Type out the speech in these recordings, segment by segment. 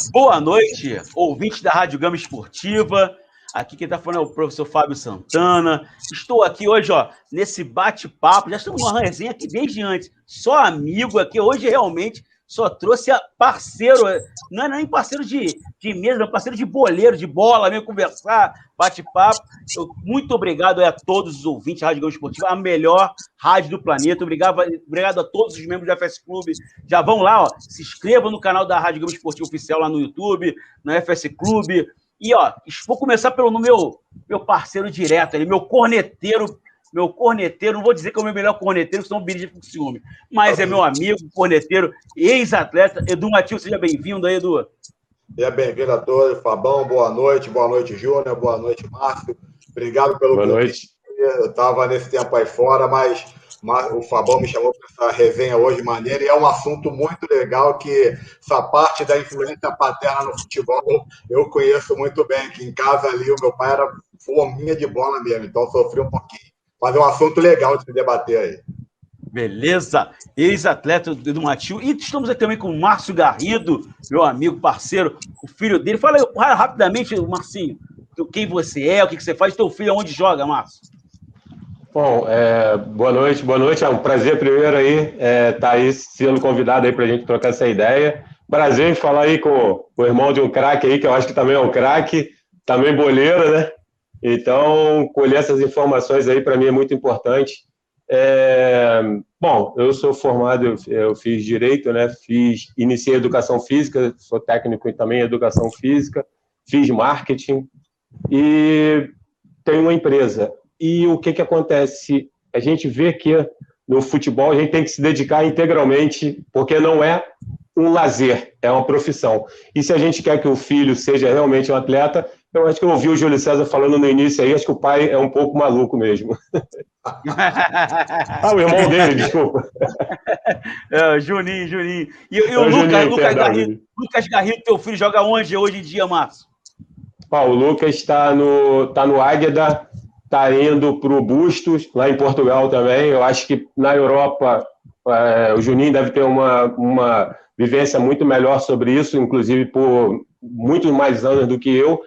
Boa noite, ouvintes da Rádio Gama Esportiva. Aqui quem está falando é o professor Fábio Santana. Estou aqui hoje, nesse bate-papo. Já estamos numa resenha aqui desde antes. Só amigo aqui. Hoje, realmente, só trouxe parceiro. Não é nem parceiro de mesa, é parceiro de boleiro, de bola, mesmo conversar, bate-papo. Muito obrigado a todos os ouvintes da Rádio Gama Esportiva, a melhor rádio do planeta. Obrigado a todos os membros da FS Clube. Já vão lá, se inscrevam no canal da Rádio Gama Esportiva Oficial lá no YouTube, na FS Clube. E, vou começar pelo meu parceiro direto ali, meu corneteiro, não vou dizer que é o meu melhor corneteiro, senão o Biri já fica com ciúme, mas é meu amigo, corneteiro, ex-atleta, Edu Matheus, seja bem-vindo aí, Edu. Seja bem-vindo a todos, Fabão, boa noite, Júnior, boa noite, Márcio, obrigado pelo convite. Eu estava nesse tempo aí fora, mas o Fabão me chamou para essa resenha hoje maneira, e é um assunto muito legal, que essa parte da influência paterna no futebol eu conheço muito bem, que em casa ali o meu pai era fominha de bola mesmo, então sofri um pouquinho. Mas é um assunto legal de se debater aí. Beleza, ex-atleta do Matheus. E estamos aqui também com o Márcio Garrido, meu amigo, parceiro, o filho dele. Fala aí, rapidamente, Marcinho, quem você é, o que você faz, teu filho onde joga, Márcio? Bom, boa noite, é um prazer primeiro aí estar aí sendo convidado aí para a gente trocar essa ideia. Prazer em falar aí com o irmão de um craque aí, que eu acho que também é um craque, também boleiro, né? Então, colher essas informações aí para mim é muito importante. Bom, eu sou formado, eu fiz Direito, né? Iniciei Educação Física, sou técnico também em Educação Física, fiz Marketing e tenho uma empresa. E o que acontece? A gente vê que no futebol a gente tem que se dedicar integralmente, porque não é um lazer, é uma profissão. E se a gente quer que o filho seja realmente um atleta, eu acho que eu ouvi o Júlio César falando no início aí, acho que o pai é um pouco maluco mesmo. O irmão dele, desculpa. Juninho. E o Lucas Garrido, teu filho, joga onde hoje em dia, Márcio? O Lucas está no Águeda, está indo para o Bustos, lá em Portugal também. Eu acho que na Europa o Juninho deve ter uma vivência muito melhor sobre isso, inclusive por muito mais anos do que eu,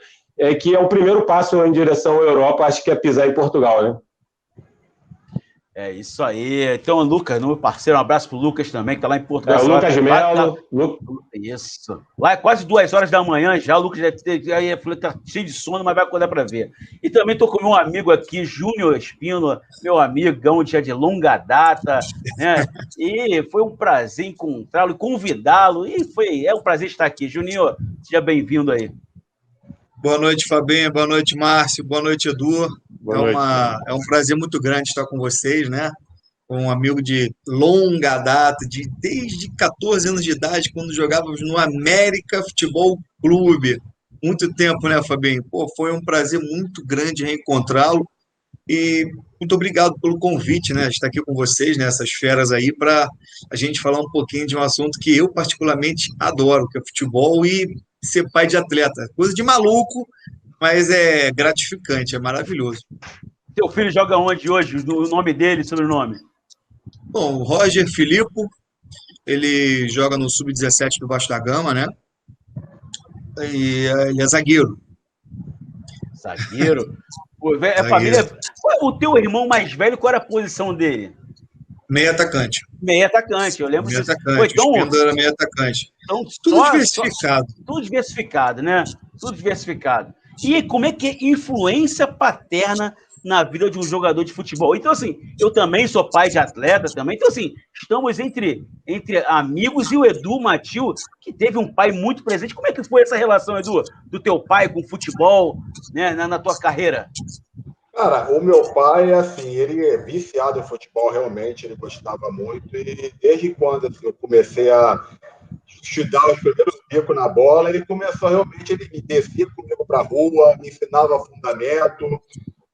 que é o primeiro passo em direção à Europa, acho que é pisar em Portugal, né? É isso aí. Então, Lucas, meu parceiro, um abraço pro Lucas também, que está lá em Portugal. O Lucas de Melo. Isso. Lá é quase 2 horas da manhã já. O Lucas tá cheio de sono, mas vai acordar para ver. E também estou com meu amigo aqui, Júnior Espino, meu amigão de longa data, né? E foi um prazer encontrá-lo e convidá-lo. E é um prazer estar aqui. Juninho, seja bem-vindo aí. Boa noite, Fabinho. Boa noite, Márcio. Boa noite, Edu. É um prazer muito grande estar com vocês, né? Um amigo de longa data, desde 14 anos de idade, quando jogávamos no América Futebol Clube. Muito tempo, né, Fabinho? Foi um prazer muito grande reencontrá-lo. E muito obrigado pelo convite, né? Estar aqui com vocês, né? Essas feras aí, para a gente falar um pouquinho de um assunto que eu particularmente adoro, que é futebol e ser pai de atleta. Coisa de maluco, mas é gratificante, é maravilhoso. Teu filho joga onde hoje? O nome dele, sobrenome? Bom, o Roger Filippo, ele joga no Sub-17 do Vasco da Gama, né? E ele é zagueiro. Zagueiro? Família. O teu irmão mais velho, qual era a posição dele? Meio atacante. Meio atacante, eu lembro. Meio atacante, o Espino era meio atacante. Então, tudo diversificado. Tudo diversificado, né? Tudo diversificado. E como é que é influência paterna na vida de um jogador de futebol? Então, assim, eu também sou pai de atleta também. Então, assim, estamos entre amigos, e o Edu Matheus, que teve um pai muito presente. Como é que foi essa relação, Edu, do teu pai com o futebol, né, na tua carreira? Cara, o meu pai, assim, ele é viciado em futebol, realmente, ele gostava muito, e desde quando assim, eu comecei a estudar os primeiros bicos na bola, ele começou realmente, ele descia comigo para a rua, me ensinava fundamento,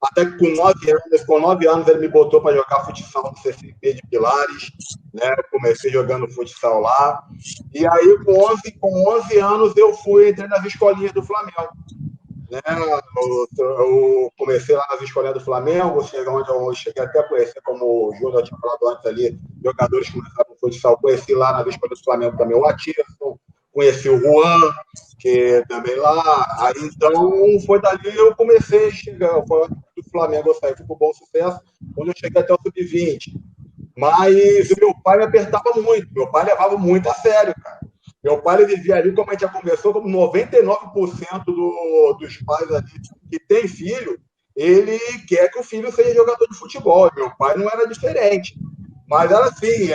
até que com 9 anos ele me botou para jogar futsal no CCP de Pilares, né? Eu comecei jogando futsal lá, e aí com 11 anos eu entrei nas escolinhas do Flamengo. Né? Eu comecei lá nas escolinhas do Flamengo, cheguei onde eu cheguei até a conhecer, como o Júnior tinha falado antes ali, jogadores que começaram no futsal, conheci lá nas escolinhas do Flamengo também o Atirson, conheci o Juan, que também lá, aí então foi dali eu comecei a chegar, foi do Flamengo, eu saí, fui pro Bom Sucesso, quando eu cheguei até o Sub-20. Mas o meu pai me apertava muito, meu pai levava muito a sério, cara. Meu pai ele vivia ali, como a gente já conversou, como 99% dos pais ali que tem filho, ele quer que o filho seja jogador de futebol. Meu pai não era diferente. Mas era assim,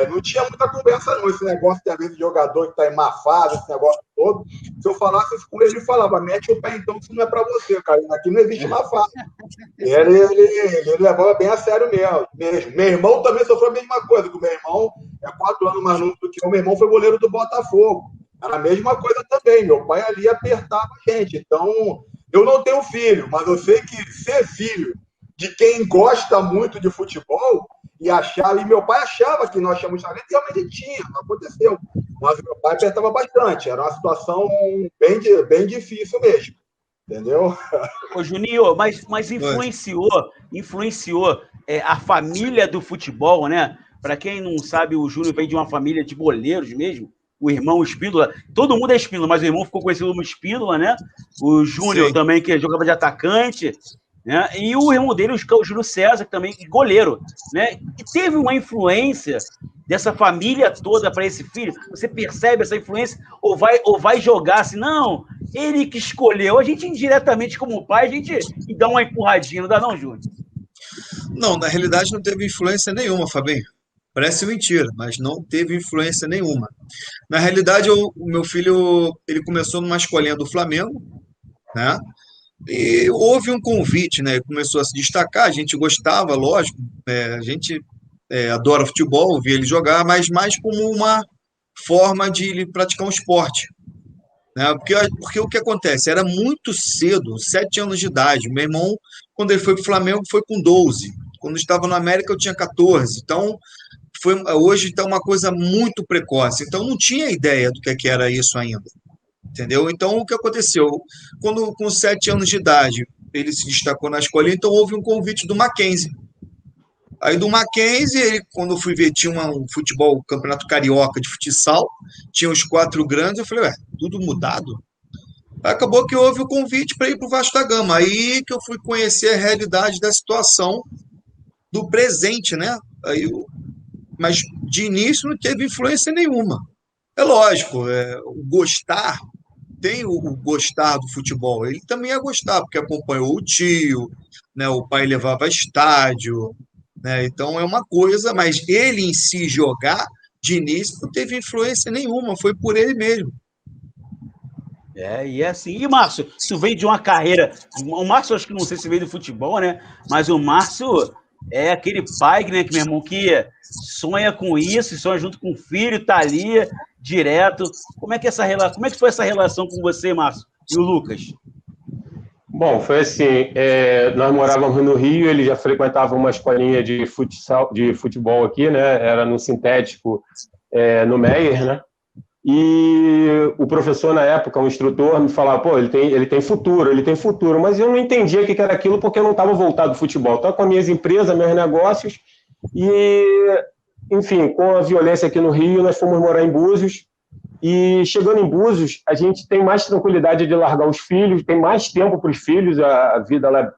não tinha muita conversa não, esse negócio de às vezes jogador que está em má fase, esse negócio todo. Se eu falasse isso com ele, ele falava, mete o pé então, que isso não é para você, cara, aqui não existe má fase. Ele levava bem a sério mesmo. Meu irmão também sofreu a mesma coisa, que o meu irmão é 4 anos mais novo do que eu, meu irmão foi goleiro do Botafogo. Era a mesma coisa também, meu pai ali apertava a gente. Então, eu não tenho filho, mas eu sei que ser filho de quem gosta muito de futebol e achava, e meu pai achava que nós tínhamos talento, e realmente tinha, não aconteceu. Mas meu pai apertava bastante, era uma situação bem difícil mesmo, entendeu? Ô, Juninho, mas influenciou a família do futebol, né? Para quem não sabe, o Júnior vem de uma família de goleiros mesmo, o irmão Espíndola, todo mundo é Espíndola, mas o irmão ficou conhecido como Espíndola, né? O Júnior também, que jogava de atacante, né? E o irmão dele, o Júlio César, que também goleiro, né? E teve uma influência dessa família toda para esse filho. Você percebe essa influência ou vai jogar assim? Não, ele que escolheu. A gente indiretamente como pai, a gente dá uma empurradinha, não dá não, Júnior? Não, na realidade não teve influência nenhuma, Fabinho. Parece mentira, mas não teve influência nenhuma. Na realidade, o meu filho, ele começou numa escolinha do Flamengo, né? E houve um convite, né? Começou a se destacar, a gente gostava, lógico, a gente adora futebol, via ele jogar, mas mais como uma forma de ele praticar um esporte, né? Porque o que acontece? Era muito cedo, 7 anos de idade. Meu irmão, quando ele foi para o Flamengo, foi com 12. Quando estava no América, eu tinha 14. Então, hoje está uma coisa muito precoce. Então, não tinha ideia do que era isso ainda. Entendeu? Então, o que aconteceu? Quando, com 7 anos de idade, ele se destacou na escola, então houve um convite do Mackenzie. Aí do Mackenzie, quando eu fui ver, tinha um futebol, campeonato carioca de futsal, tinha os 4 grandes, eu falei, tudo mudado? Acabou que houve o convite para ir para o Vasco da Gama. Aí que eu fui conhecer a realidade da situação do presente, né? Mas de início não teve influência nenhuma. É lógico, o gostar, tem o gostar do futebol. Ele também ia gostar, porque acompanhou o tio, né? O pai levava a estádio, né? Então é uma coisa, mas ele em si jogar, de início, não teve influência nenhuma, foi por ele mesmo. E é assim. E, Márcio, tu veio de uma carreira... O Márcio, acho que não sei se veio do futebol, né? Mas o Márcio é aquele pai, né, que meu irmão, que sonha com isso, sonha junto com o filho, tá ali, direto. Como é que foi essa relação com você, Márcio, e o Lucas? Bom, foi assim, nós morávamos no Rio, ele já frequentava uma escolinha de futebol aqui, né? Era no sintético, no Meyer, né? E o professor, na época, um instrutor, me falava, pô, ele tem futuro, mas eu não entendia o que era aquilo porque eu não estava voltado ao futebol. Estava com as minhas empresas, meus negócios, e, enfim, com a violência aqui no Rio, nós fomos morar em Búzios, e chegando em Búzios, a gente tem mais tranquilidade de largar os filhos, tem mais tempo para os filhos, a vida ela,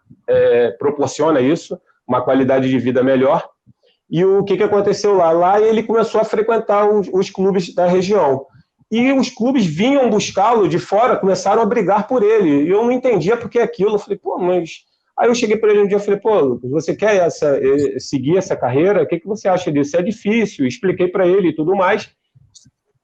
proporciona isso, uma qualidade de vida melhor. E o que aconteceu lá? Lá ele começou a frequentar os clubes da região. E os clubes vinham buscá-lo de fora, começaram a brigar por ele. E eu não entendia por que aquilo. Eu falei, pô, mas... Aí eu cheguei para ele um dia e falei, pô, Lucas, você quer seguir essa carreira? O que você acha disso? É difícil. Expliquei para ele e tudo mais.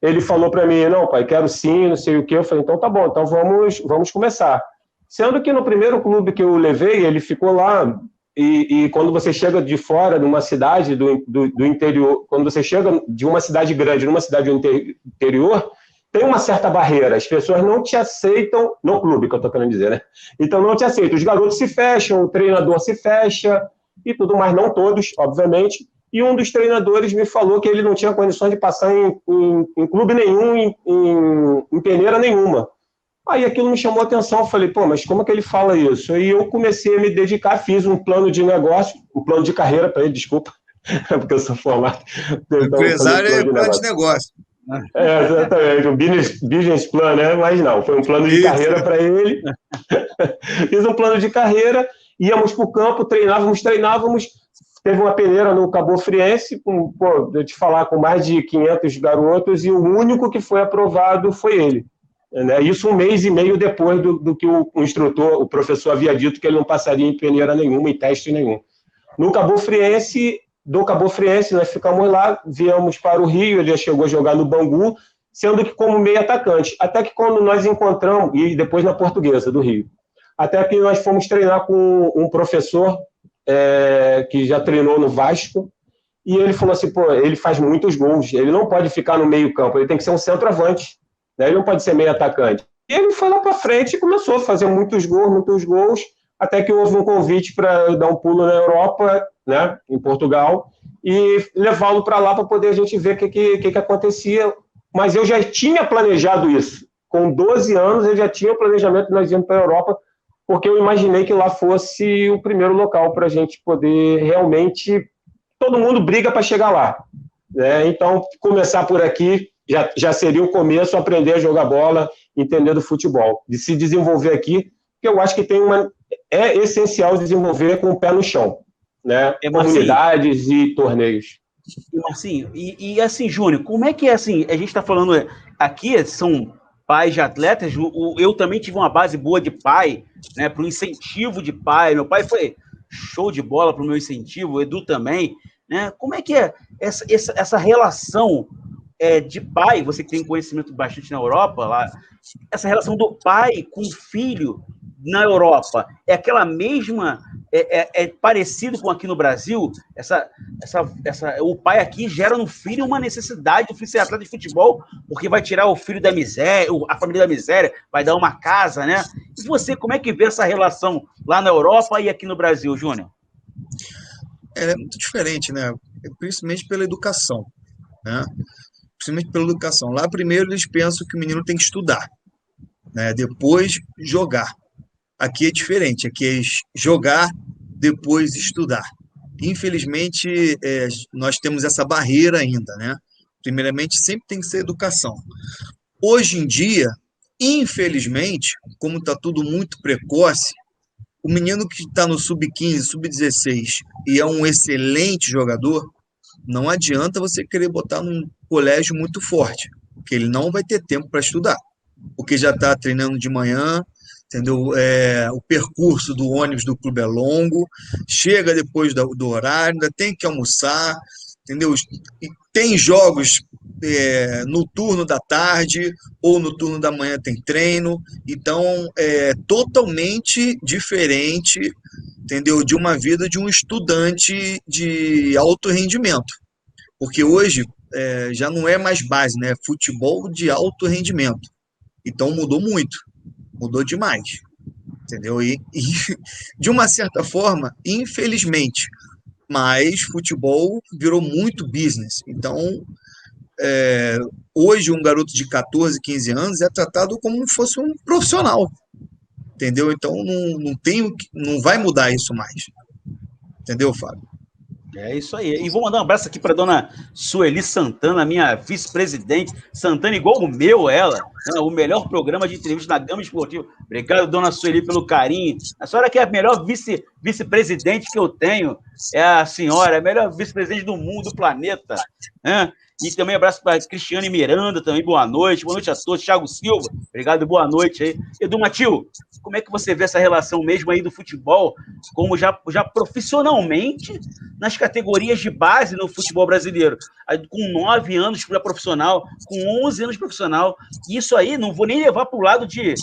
Ele falou para mim, não, pai, quero sim, não sei o quê. Eu falei, então tá bom, então vamos começar. Sendo que no primeiro clube que eu levei, ele ficou lá... E quando você chega de fora, de uma cidade do interior, quando você chega de uma cidade grande numa cidade do interior, tem uma certa barreira. As pessoas não te aceitam, no clube que eu estou querendo dizer, né? Então não te aceitam. Os garotos se fecham, o treinador se fecha e tudo mais, não todos, obviamente. E um dos treinadores me falou que ele não tinha condições de passar em clube nenhum, em peneira nenhuma. Aí aquilo me chamou a atenção, eu falei, pô, mas como é que ele fala isso? Aí eu comecei a me dedicar, fiz um plano de negócio, um plano de carreira para ele, desculpa, porque eu sou formado. Então, empresário é plano de negócio. Exatamente, o business plan, né? Mas não, foi um plano de carreira para ele. Fiz um plano de carreira, íamos para o campo, treinávamos. Teve uma peneira no Cabo Friense, eu te falar, com mais de 500 garotos, e o único que foi aprovado foi ele. Né? Isso 1 mês e meio depois do que o instrutor, o professor, havia dito que ele não passaria em peneira nenhuma, em teste nenhum. No Cabo Friense, nós ficamos lá, viemos para o Rio, ele já chegou a jogar no Bangu, sendo que como meio atacante. Até que quando nós encontramos, e depois na Portuguesa do Rio, até que nós fomos treinar com um professor que já treinou no Vasco, e ele falou assim, ele faz muitos gols, ele não pode ficar no meio campo, ele tem que ser um centroavante, né? Ele não pode ser meio atacante. E ele foi lá para frente e começou a fazer muitos gols, até que houve um convite para dar um pulo na Europa, né, em Portugal, e levá-lo para lá para poder a gente ver o que acontecia. Mas eu já tinha planejado isso. Com 12 anos, eu já tinha o planejamento de nós irmos para a Europa, porque eu imaginei que lá fosse o primeiro local para a gente poder realmente... Todo mundo briga para chegar lá. Né? Então, começar por aqui já seria o começo, aprender a jogar bola, entender do futebol. De se desenvolver aqui, que eu acho que é essencial desenvolver com o pé no chão. Né? Comunidades e torneios. Marcinho, e assim, Júnior, como é que é assim? A gente está falando aqui, são pais de atletas, eu também tive uma base boa de pai, né, para o incentivo de pai. Meu pai foi show de bola para o meu incentivo, o Edu também. Né? Como é que é essa relação de pai, você que tem conhecimento bastante na Europa, lá, essa relação do pai com o filho na Europa, é aquela mesma, é parecido com aqui no Brasil? O pai aqui gera no filho uma necessidade do filho ser atleta de futebol, porque vai tirar o filho da miséria, a família da miséria, vai dar uma casa, né? E você, como é que vê essa relação lá na Europa e aqui no Brasil, Júnior? É muito diferente, né? Principalmente pela educação, né? Principalmente pela educação. Lá, primeiro, eles pensam que o menino tem que estudar, né? Depois, jogar. Aqui é diferente, aqui é jogar, depois estudar. Infelizmente, nós temos essa barreira ainda, né? Primeiramente, sempre tem que ser educação. Hoje em dia, infelizmente, como está tudo muito precoce, o menino que está no sub-15, sub-16 e é um excelente jogador, não adianta você querer botar num colégio muito forte, porque ele não vai ter tempo para estudar, porque já está treinando de manhã, entendeu? O percurso do ônibus do clube é longo, chega depois do horário, ainda tem que almoçar, entendeu? E tem jogos no turno da tarde ou no turno da manhã tem treino, então é totalmente diferente, entendeu? De uma vida de um estudante de alto rendimento, porque hoje já não é mais base, né? Futebol de alto rendimento, então mudou muito. Mudou demais, entendeu? E de uma certa forma, infelizmente, mas futebol virou muito business. Então, hoje um garoto de 14, 15 anos é tratado como se fosse um profissional, entendeu? Então, não vai mudar isso mais, entendeu, Fábio? É isso aí. E vou mandar um abraço aqui para dona Sueli Santana, minha vice-presidente. Santana, igual o meu, ela. Né? O melhor programa de entrevista na Gama Esportiva. Obrigado, dona Sueli, pelo carinho. A senhora que é a melhor vice-presidente que eu tenho. É a senhora, a melhor vice-presidente do mundo, do planeta. Né? E também abraço para Cristiane Miranda, também boa noite a todos. Thiago Silva, obrigado, boa noite aí. Edu Matil, como é que você vê essa relação mesmo aí do futebol, como já profissionalmente, nas categorias de base no futebol brasileiro? Com 9 anos para profissional, com 11 anos profissional. Isso aí, não vou nem levar para o lado de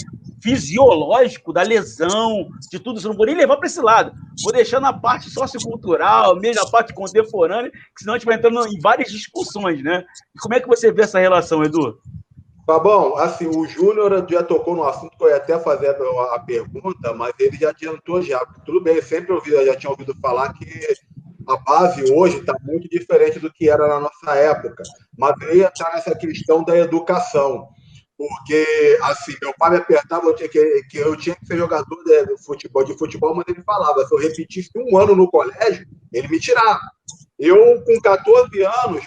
fisiológico, da lesão, de tudo isso, não vou nem levar para esse lado. Vou deixar na parte sociocultural, mesmo na parte contemporânea, que senão a gente vai entrando em várias discussões, né? E como é que você vê essa relação, Edu? Fabão, assim, o Júnior já tocou no assunto que eu ia até fazer a pergunta, mas ele já adiantou já. Tudo bem, eu já tinha ouvido falar que a base hoje está muito diferente do que era na nossa época, mas eu ia entrar nessa questão da educação. Porque, assim, meu pai me apertava, eu tinha que ser jogador de futebol, mas ele falava, se eu repetisse 1 ano no colégio, ele me tirava. Eu, com 14 anos,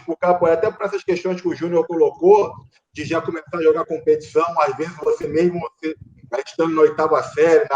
até por essas questões que o Júnior colocou, de já começar a jogar competição, às vezes você mesmo, estando na 8ª série,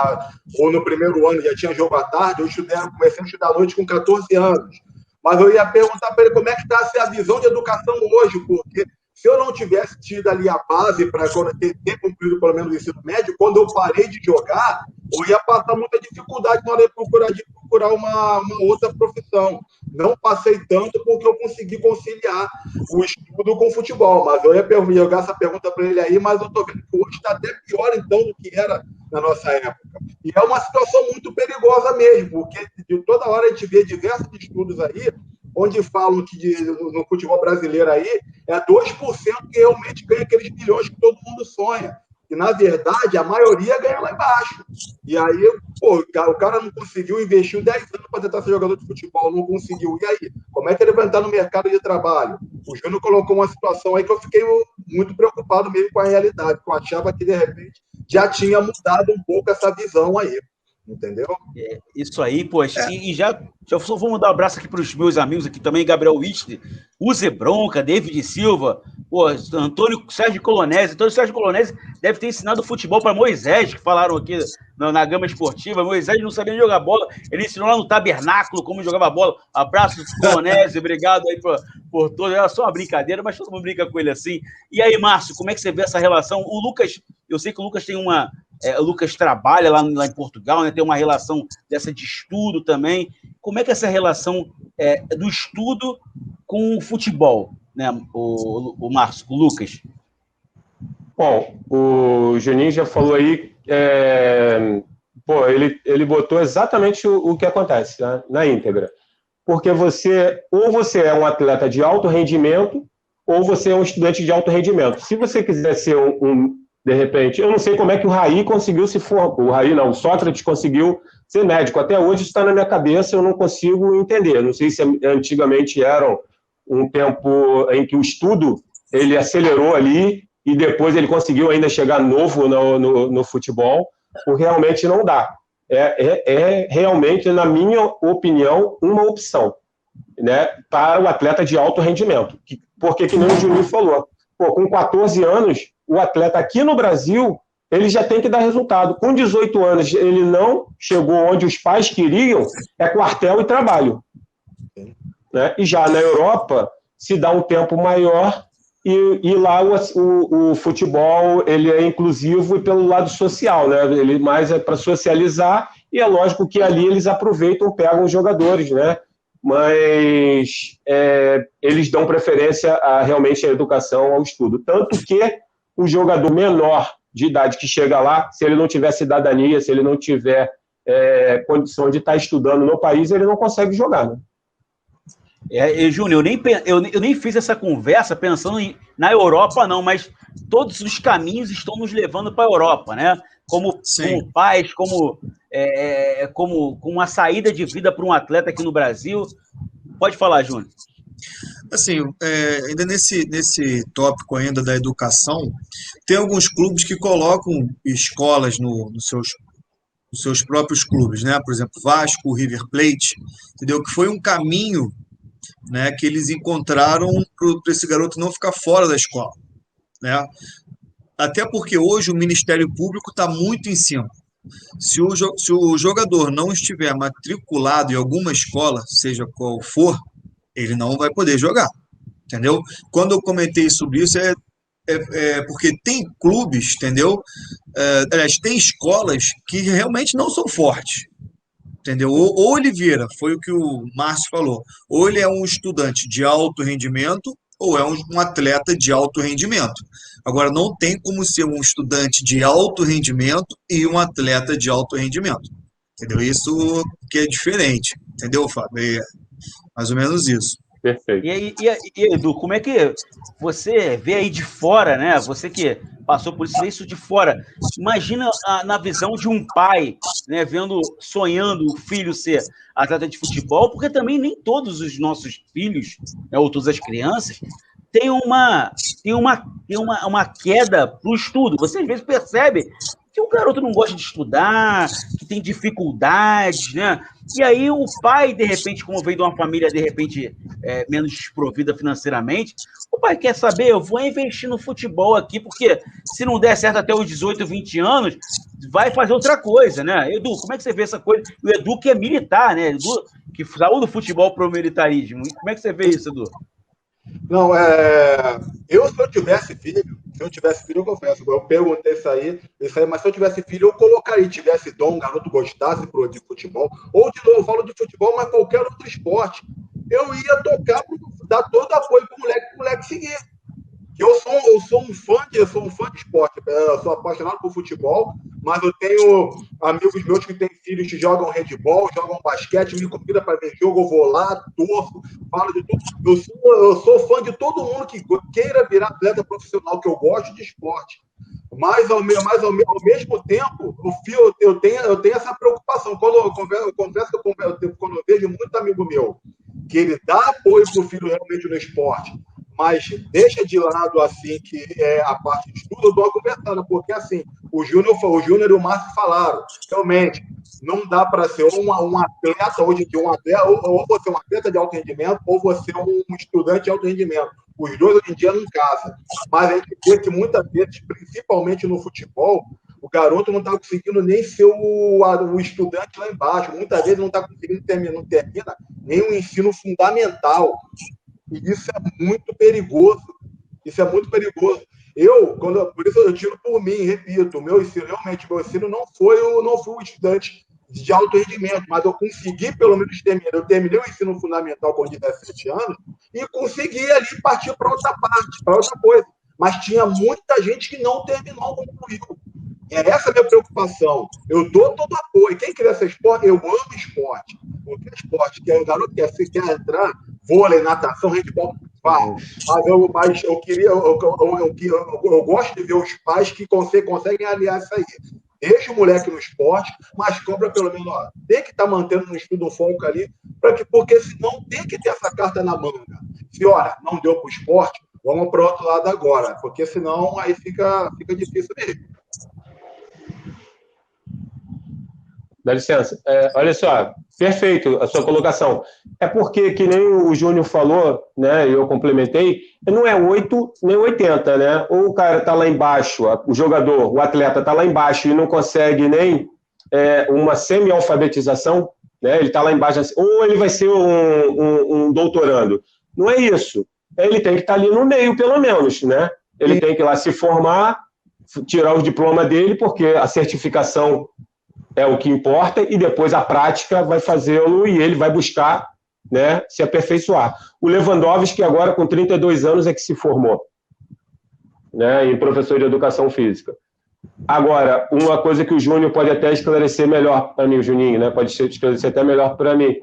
ou no primeiro ano já tinha jogo à tarde, eu comecei a estudar à noite com 14 anos. Mas eu ia perguntar para ele como é que está a visão de educação hoje, porque se eu não tivesse tido ali a base para ter cumprido pelo menos o ensino médio, quando eu parei de jogar, eu ia passar muita dificuldade na hora de procurar uma outra profissão. Não passei tanto porque eu consegui conciliar o estudo com o futebol. Mas eu ia jogar essa pergunta para ele aí, mas eu estou vendo que hoje está até pior, então, do que era na nossa época. E é uma situação muito perigosa mesmo, porque de toda hora a gente vê diversos estudos aí, onde falam que no futebol brasileiro aí é 2% que realmente ganha aqueles milhões que todo mundo sonha. E, na verdade, a maioria ganha lá embaixo. E aí, o cara não conseguiu investir 10 anos para tentar ser jogador de futebol, não conseguiu. E aí, como é que ele vai entrar no mercado de trabalho? O Júnior colocou uma situação aí que eu fiquei muito preocupado mesmo com a realidade, porque eu achava que, de repente, já tinha mudado um pouco essa visão aí. Entendeu? Isso aí, poxa. E já só vou mandar um abraço aqui para os meus amigos aqui também, Gabriel Wister, Uze Bronca, David Silva, Antônio Sérgio Colonese. Antônio Sérgio Colonese deve ter ensinado futebol para Moisés, que falaram aqui na Gama Esportiva. Moisés não sabia jogar bola, ele ensinou lá no Tabernáculo como jogava bola. Abraço, Colonese, obrigado aí por tudo. Era só uma brincadeira, mas todo mundo brinca com ele assim. E aí, Márcio, como é que você vê essa relação? O Lucas, eu sei que o Lucas tem o Lucas trabalha lá em Portugal, né? Tem uma relação dessa de estudo também. Como é que é essa relação do estudo com o futebol, né? O Márcio, o Lucas? Bom, o Juninho já falou aí, ele botou exatamente o que acontece, né? Na íntegra. Porque você é um atleta de alto rendimento, ou você é um estudante de alto rendimento. Se você quiser ser de repente, eu não sei como é que o Raí conseguiu se formar. O Raí não, o Sócrates conseguiu ser médico. Até hoje isso está na minha cabeça, eu não consigo entender. Não sei se antigamente era um tempo em que o estudo ele acelerou ali e depois ele conseguiu ainda chegar novo no futebol, porque realmente não dá. É realmente, na minha opinião, uma opção, né, para o atleta de alto rendimento. Porque, que nem o Juninho falou, com 14 anos, o atleta aqui no Brasil, ele já tem que dar resultado. Com 18 anos, ele não chegou onde os pais queriam, é quartel e trabalho. Né? E já na Europa, se dá um tempo maior, e lá o futebol ele é inclusivo e pelo lado social, né? Ele mais é para socializar, e é lógico que ali eles aproveitam, pegam os jogadores, né? Mas eles dão preferência realmente à educação, ao estudo. Tanto que o jogador menor de idade que chega lá, se ele não tiver cidadania, se ele não tiver condição de estar estudando no país, ele não consegue jogar, né? Júnior, eu nem fiz essa conversa pensando na Europa, não, mas todos os caminhos estão nos levando para a Europa, né? Como pais, como uma saída de vida para um atleta aqui no Brasil. Pode falar, Júnior. Assim, ainda nesse tópico ainda da educação, tem alguns clubes que colocam escolas nos seus próprios clubes, né? Por exemplo, Vasco, River Plate, entendeu? Que foi um caminho, né, que eles encontraram para esse garoto não ficar fora da escola, né? Até porque hoje o Ministério Público está muito em cima. Se o jogador não estiver matriculado em alguma escola, seja qual for, ele não vai poder jogar, entendeu? Quando eu comentei sobre isso, porque tem clubes, entendeu? Aliás, tem escolas que realmente não são fortes, entendeu? Ou ele vira, foi o que o Márcio falou, ou ele é um estudante de alto rendimento, ou é um atleta de alto rendimento. Agora, não tem como ser um estudante de alto rendimento e um atleta de alto rendimento, entendeu? Isso que é diferente, entendeu, Fábio? Mais ou menos isso. Perfeito. E Edu, como é que você vê aí de fora, né? Você que passou por isso, vê isso de fora. Imagina na visão de um pai, né? Sonhando o filho ser atleta de futebol, porque também nem todos os nossos filhos, né, ou todas as crianças, têm uma queda para o estudo. Você às vezes percebe que o garoto não gosta de estudar, que tem dificuldades, né? E aí o pai, de repente, como veio de uma família, de repente, menos desprovida financeiramente, o pai quer saber, eu vou investir no futebol aqui, porque se não der certo até os 18, 20 anos, vai fazer outra coisa, né? Edu, como é que você vê essa coisa? O Edu que é militar, né? Edu que saiu do futebol para o militarismo. Como é que você vê isso, Edu? Não, se eu tivesse filho, eu confesso, eu perguntei isso aí, mas se eu tivesse filho, eu colocaria, tivesse dom, um garoto gostasse de futebol, ou de novo, eu falo de futebol, mas qualquer outro esporte, eu ia tocar, dar todo apoio pro moleque seguir. Eu sou um fã de esporte, eu sou apaixonado por futebol, mas eu tenho amigos meus que têm filhos que jogam handebol, jogam basquete, me convida para ver jogo, eu vou lá, torço, falo de tudo. Eu sou fã de todo mundo que queira virar atleta profissional, que eu gosto de esporte. Mas, ao mesmo tempo, eu tenho essa preocupação. Quando eu vejo muito amigo meu que ele dá apoio para o filho realmente no esporte, mas deixa de lado, assim, que é a parte de estudo, eu dou uma conversada, porque, assim, o Júnior e o Márcio falaram, realmente, não dá para ser um atleta, hoje em dia, ou você é um atleta de alto rendimento, ou você é um estudante de alto rendimento. Os dois, hoje em dia, não casam. Mas a gente vê que, muitas vezes, principalmente no futebol, o garoto não está conseguindo nem ser o estudante lá embaixo. Muitas vezes não está conseguindo não termina nem o ensino fundamental. E isso é muito perigoso. Isso é muito perigoso. Por isso eu tiro por mim, repito, meu ensino não foi o estudante de alto rendimento, mas eu consegui pelo menos terminar. Eu terminei o ensino fundamental com 17 anos e consegui ali partir para outra parte, para outra coisa. Mas tinha muita gente que não terminou como eu. É essa a minha preocupação. Eu dou todo apoio. Quem quer ser esporte, eu amo esporte. Qualquer esporte, que o garoto quer entrar, vôlei, natação, handebol, mas eu gosto de ver os pais que conseguem aliar isso aí. Deixa o moleque no esporte, mas cobra pelo menos, tem que estar mantendo no estudo um foco ali, porque senão tem que ter essa carta na manga. Se, olha, não deu para o esporte, vamos para o outro lado agora, porque senão aí fica difícil mesmo. Dá licença. Olha só, perfeito a sua colocação. É porque, que nem o Júnior falou, né, e eu complementei, não é 8 nem 80, né? Ou o cara está lá embaixo, o jogador, o atleta está lá embaixo e não consegue nem uma semi-alfabetização, né? Ele está lá embaixo, ou ele vai ser um doutorando. Não é isso. Ele tem que estar ali no meio, pelo menos, né? Ele tem que ir lá se formar, tirar o diploma dele, porque a certificação é o que importa, e depois a prática vai fazê-lo e ele vai buscar, né, se aperfeiçoar. O Lewandowski, agora com 32 anos, é que se formou, né, em professor de educação física. Agora, uma coisa que o Júnior pode até esclarecer melhor para mim, o Juninho, né, pode esclarecer até melhor para mim.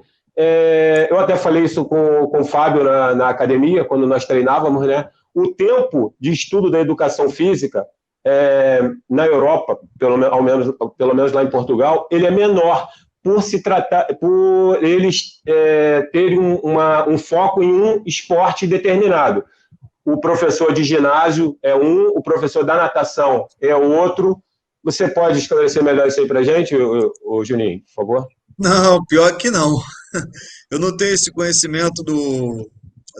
Eu até falei isso com o Fábio na academia, quando nós treinávamos, né, o tempo de estudo da educação física na Europa, pelo menos lá em Portugal, ele é menor por eles terem um foco em um esporte determinado. O professor de ginásio é o professor da natação é o outro. Você pode esclarecer melhor isso aí para a gente, o Juninho, por favor? Não, pior que não. Eu não tenho esse conhecimento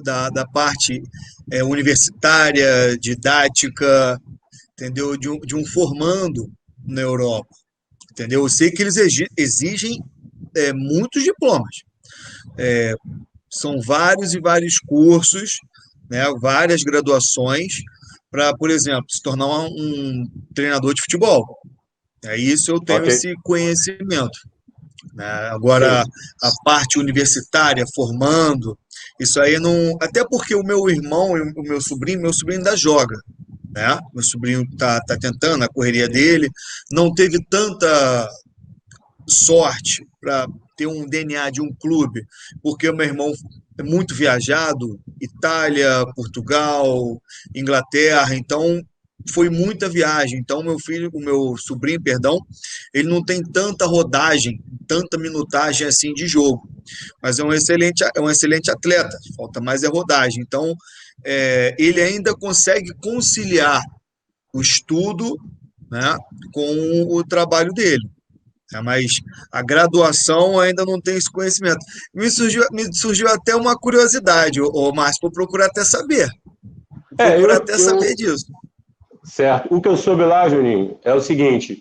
da parte universitária, didática, entendeu? De um formando na Europa, entendeu? Eu sei que eles exigem muitos diplomas. São vários e vários cursos, né? Várias graduações para, por exemplo, se tornar um treinador de futebol. Isso eu tenho esse conhecimento. Né? Agora, a parte universitária, formando, isso aí não... Até porque o meu irmão e o meu sobrinho ainda joga. Né? Meu sobrinho tá tentando a correria dele, não teve tanta sorte para ter um DNA de um clube, porque o meu irmão é muito viajado, Itália, Portugal, Inglaterra, então foi muita viagem. Então o meu sobrinho, perdão, ele não tem tanta rodagem, tanta minutagem assim de jogo, mas é um excelente atleta, falta mais rodagem. Então ele ainda consegue conciliar o estudo, né, com o trabalho dele. Mas a graduação ainda não tem esse conhecimento. Me surgiu até uma curiosidade, Márcio, vou procurar até saber. Saber disso. Certo. O que eu soube lá, Juninho, é o seguinte: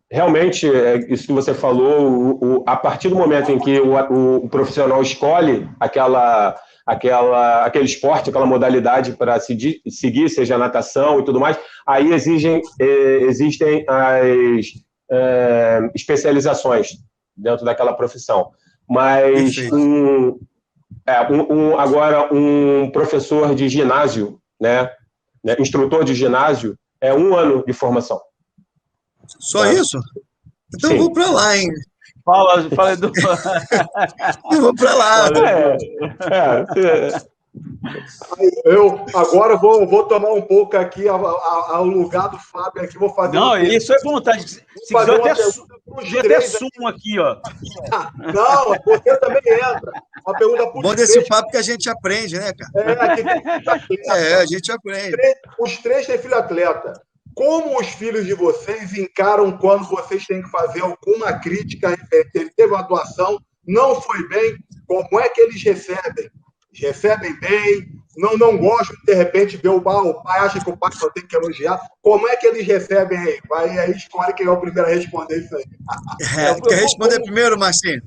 realmente, isso que você falou, a partir do momento em que o profissional escolhe aquele esporte, aquela modalidade para seguir, seja natação e tudo mais, aí existem as especializações dentro daquela profissão. Mas agora um professor de ginásio, né, instrutor de ginásio, é 1 ano de formação. Só isso? Então eu vou para lá, hein? Fala, Edu. Eu vou para lá. Eu agora vou tomar um pouco aqui ao lugar do Fábio aqui, vou fazer. Não, isso é vontade. Se quiser até sumo aqui, ó. Não, você também entra. Uma pergunta por bom desse papo que a gente aprende, né, cara? A gente aprende. Os três têm filho atleta. Como os filhos de vocês encaram quando vocês têm que fazer alguma crítica? Ele teve uma atuação, não foi bem. Como é que eles recebem? Recebem bem, não gostam de repente ver o pai acha que o pai só tem que elogiar. Como é que eles recebem aí? Vai aí, escolhe quem é o primeiro a responder isso aí. Quer responder primeiro, Marcinho?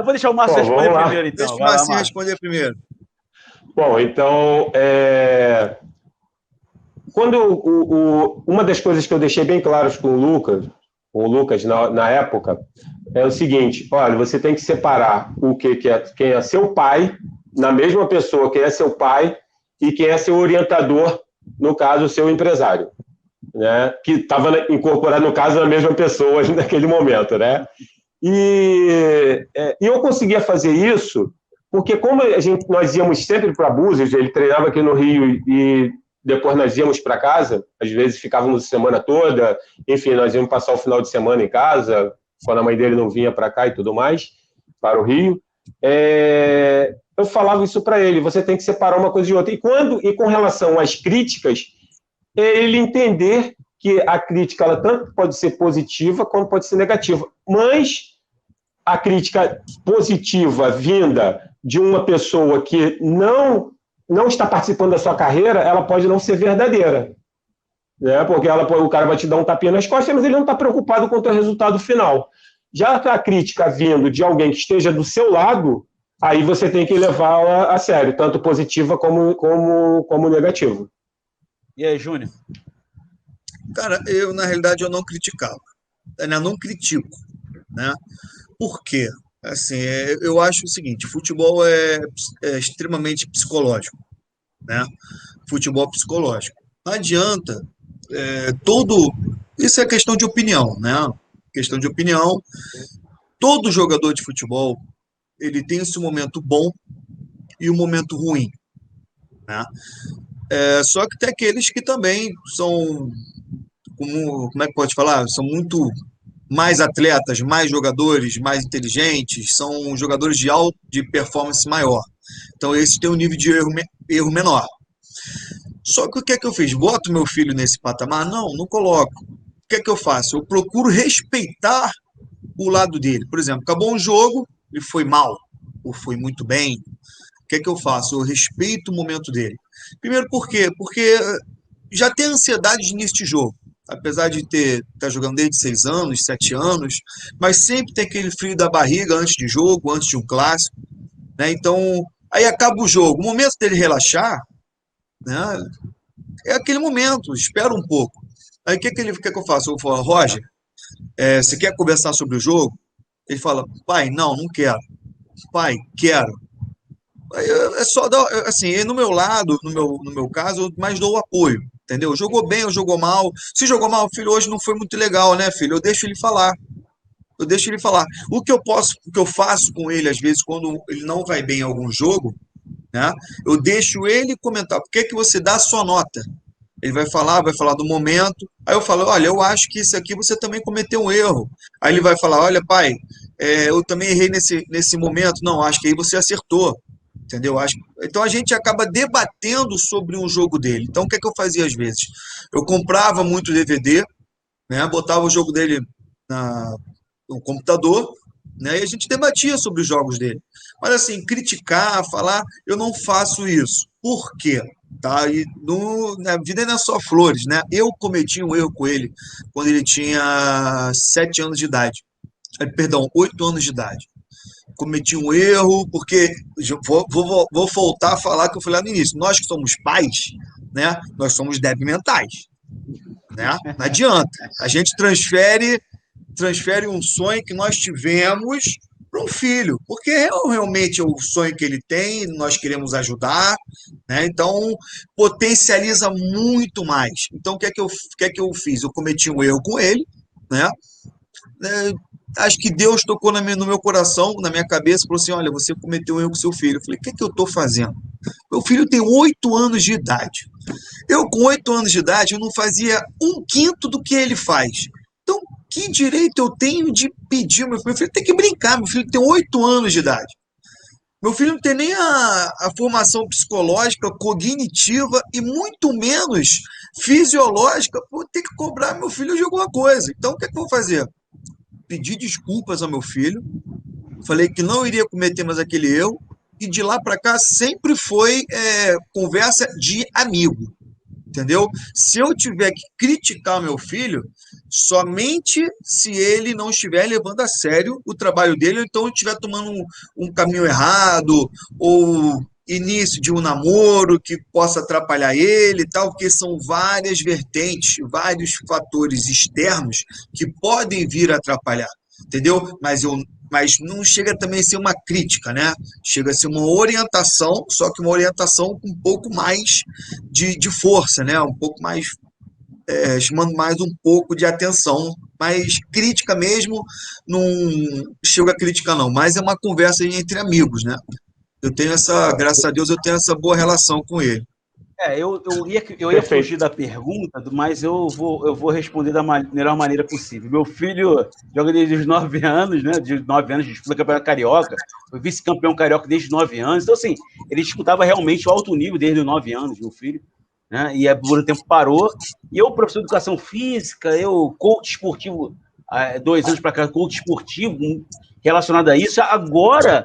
Vou deixar o Márcio responder primeiro, então. Deixa o Marcinho responder primeiro. Bom, então, uma das coisas que eu deixei bem claras com o Lucas na época, é o seguinte: olha, você tem que separar quem é seu pai, na mesma pessoa, quem é seu pai e quem é seu orientador, no caso, seu empresário, né? Que estava incorporado, no caso, na mesma pessoa naquele momento, né? E eu conseguia fazer isso porque, como nós íamos sempre para Búzios, ele treinava aqui no Rio e depois nós íamos para casa, às vezes ficávamos a semana toda, enfim, nós íamos passar o final de semana em casa, quando a mãe dele não vinha para cá e tudo mais, para o Rio. Eu falava isso para ele: você tem que separar uma coisa de outra. E com relação às críticas, ele entender que a crítica ela tanto pode ser positiva como pode ser negativa. Mas a crítica positiva vinda de uma pessoa que não está participando da sua carreira, ela pode não ser verdadeira, né? Porque o cara vai te dar um tapinha nas costas, mas ele não está preocupado com o teu resultado final. Já a crítica vindo de alguém que esteja do seu lado, aí você tem que levá-la a sério, tanto positiva como negativa. E aí, Júnior? Cara, na realidade, eu não criticava. Eu não critico, né? Por quê? Assim, eu acho o seguinte: futebol é extremamente psicológico, né? Futebol psicológico. Não adianta isso é questão de opinião, né? Questão de opinião. Todo jogador de futebol, ele tem esse momento bom e o momento ruim, né? Só que tem aqueles que também são, como é que pode falar? São muito mais atletas, mais jogadores, mais inteligentes, são jogadores de performance maior. Então, esse tem um nível de erro menor. Só que o que é que eu fiz? Boto meu filho nesse patamar? Não coloco. O que é que eu faço? Eu procuro respeitar o lado dele. Por exemplo, acabou um jogo, ele foi mal, ou foi muito bem. O que é que eu faço? Eu respeito o momento dele. Primeiro, por quê? Porque já tem ansiedade de início de jogo. Apesar de estar jogando desde 6 anos, 7 anos, mas sempre tem aquele frio da barriga antes de jogo, antes de um clássico, né? Então, aí acaba o jogo. O momento dele relaxar, né, é aquele momento, espera um pouco. Aí o que eu faço? Eu falo: Roger, você quer conversar sobre o jogo? Ele fala: pai, não quero. Pai, quero. É só dar, assim, no meu lado, no meu caso, eu mais dou o apoio, entendeu? Jogou bem ou jogou mal. Se jogou mal, filho, hoje não foi muito legal, né, filho? Eu deixo ele falar. O que eu faço com ele, às vezes, quando ele não vai bem em algum jogo, né? Eu deixo ele comentar. Por que você dá a sua nota? Ele vai falar do momento. Aí eu falo: olha, eu acho que isso aqui você também cometeu um erro. Aí ele vai falar: olha, pai, eu também errei nesse momento. Não, acho que aí você acertou. Entendeu? Então a gente acaba debatendo sobre um jogo dele. Então o que é que eu fazia às vezes? Eu comprava muito DVD, né? Botava o jogo dele no computador, né? E a gente debatia sobre os jogos dele. Mas assim, criticar, falar, eu não faço isso. Por quê? Tá? E na vida não é só flores, né? Eu cometi um erro com ele quando ele tinha 7 anos de idade. Perdão, 8 anos de idade. Cometi um erro, porque vou voltar a falar que eu falei lá no início. Nós que somos pais, né? Nós somos débeis mentais, né? Não adianta. A gente transfere um sonho que nós tivemos para um filho, porque realmente é o sonho que ele tem, nós queremos ajudar, né? Então potencializa muito mais. Então o que é que eu fiz? Eu cometi um erro com ele, né? Acho que Deus tocou no meu coração, na minha cabeça, e falou assim: olha, você cometeu um erro com seu filho. Eu falei: o que é que eu estou fazendo? Meu filho tem 8 anos de idade. Eu, com 8 anos de idade, eu não fazia 1/5 do que ele faz. Então, que direito eu tenho de pedir? Meu filho tem que brincar, meu filho tem 8 anos de idade. Meu filho não tem nem a formação psicológica, cognitiva e muito menos fisiológica por ter que cobrar meu filho de alguma coisa. Então, o que é que eu vou fazer? Pedi desculpas ao meu filho, falei que não iria cometer mais aquele erro, e de lá para cá sempre foi conversa de amigo, entendeu? Se eu tiver que criticar meu filho, somente se ele não estiver levando a sério o trabalho dele, ou então estiver tomando um caminho errado, ou início de um namoro que possa atrapalhar ele e tal, porque são várias vertentes, vários fatores externos que podem vir a atrapalhar, entendeu? Mas não chega também a ser uma crítica, né? Chega a ser uma orientação, só que uma orientação com um pouco mais de força, né? Um pouco mais, chamando mais um pouco de atenção, mas crítica mesmo, não chega a crítica não, mas é uma conversa entre amigos, né? Graças a Deus, eu tenho essa boa relação com ele. Eu ia fugir da pergunta, mas eu vou responder da melhor maneira possível. Meu filho joga desde os 9 anos, né? De 9 anos, disputa campeonato carioca, foi vice-campeão carioca desde os 9 anos. Então, assim, ele disputava realmente o alto nível desde os 9 anos, meu filho, né? E por um tempo parou. E eu, professor de educação física, eu, coach esportivo, 2 anos para cá, coach esportivo relacionado a isso. Agora,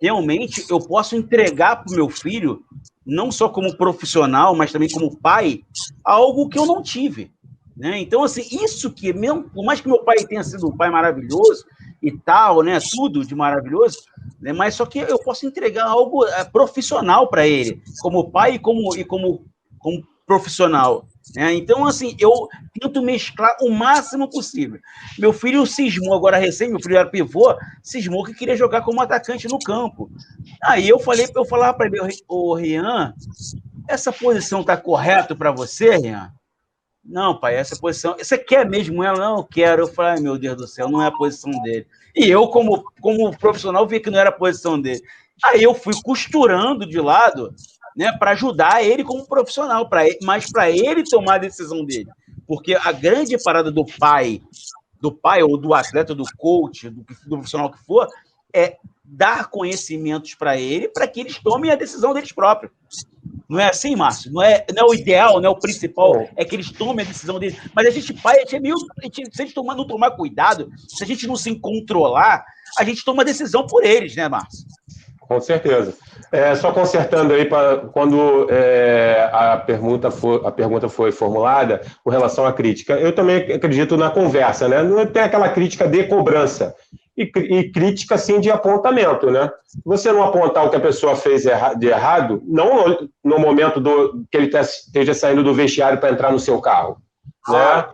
realmente, eu posso entregar para o meu filho, não só como profissional, mas também como pai, algo que eu não tive, né? Então, assim, isso que, mesmo, por mais que meu pai tenha sido um pai maravilhoso e tal, né, tudo de maravilhoso, né, mas só que eu posso entregar algo profissional para ele, como pai e como profissional, né? Então, assim, eu tento mesclar o máximo possível. Meu filho cismou, agora recém, meu filho era pivô, cismou que queria jogar como atacante no campo. Aí eu falava para ele: ô Rian, essa posição tá correta para você, Rian? Não, pai, essa posição, você quer mesmo ela? Não, eu quero. Eu falei: ai, meu Deus do céu, não é a posição dele. E eu, como profissional, vi que não era a posição dele. Aí eu fui costurando de lado, né, para ajudar ele como profissional, mas para ele tomar a decisão dele. Porque a grande parada do pai ou do atleta, do coach, do profissional que for, é dar conhecimentos para ele, para que eles tomem a decisão deles próprios. Não é assim, Márcio? Não é o ideal, não é o principal, é que eles tomem a decisão deles. Mas a gente, pai, se a gente não tomar cuidado, se a gente não se controlar, a gente toma a decisão por eles, né, Márcio? Com certeza. Só consertando aí, quando a pergunta foi formulada com relação à crítica, eu também acredito na conversa, né? Não tem aquela crítica de cobrança, e crítica, sim, de apontamento, né? Você não apontar o que a pessoa fez de errado, não no momento que ele esteja saindo do vestiário para entrar no seu carro, né?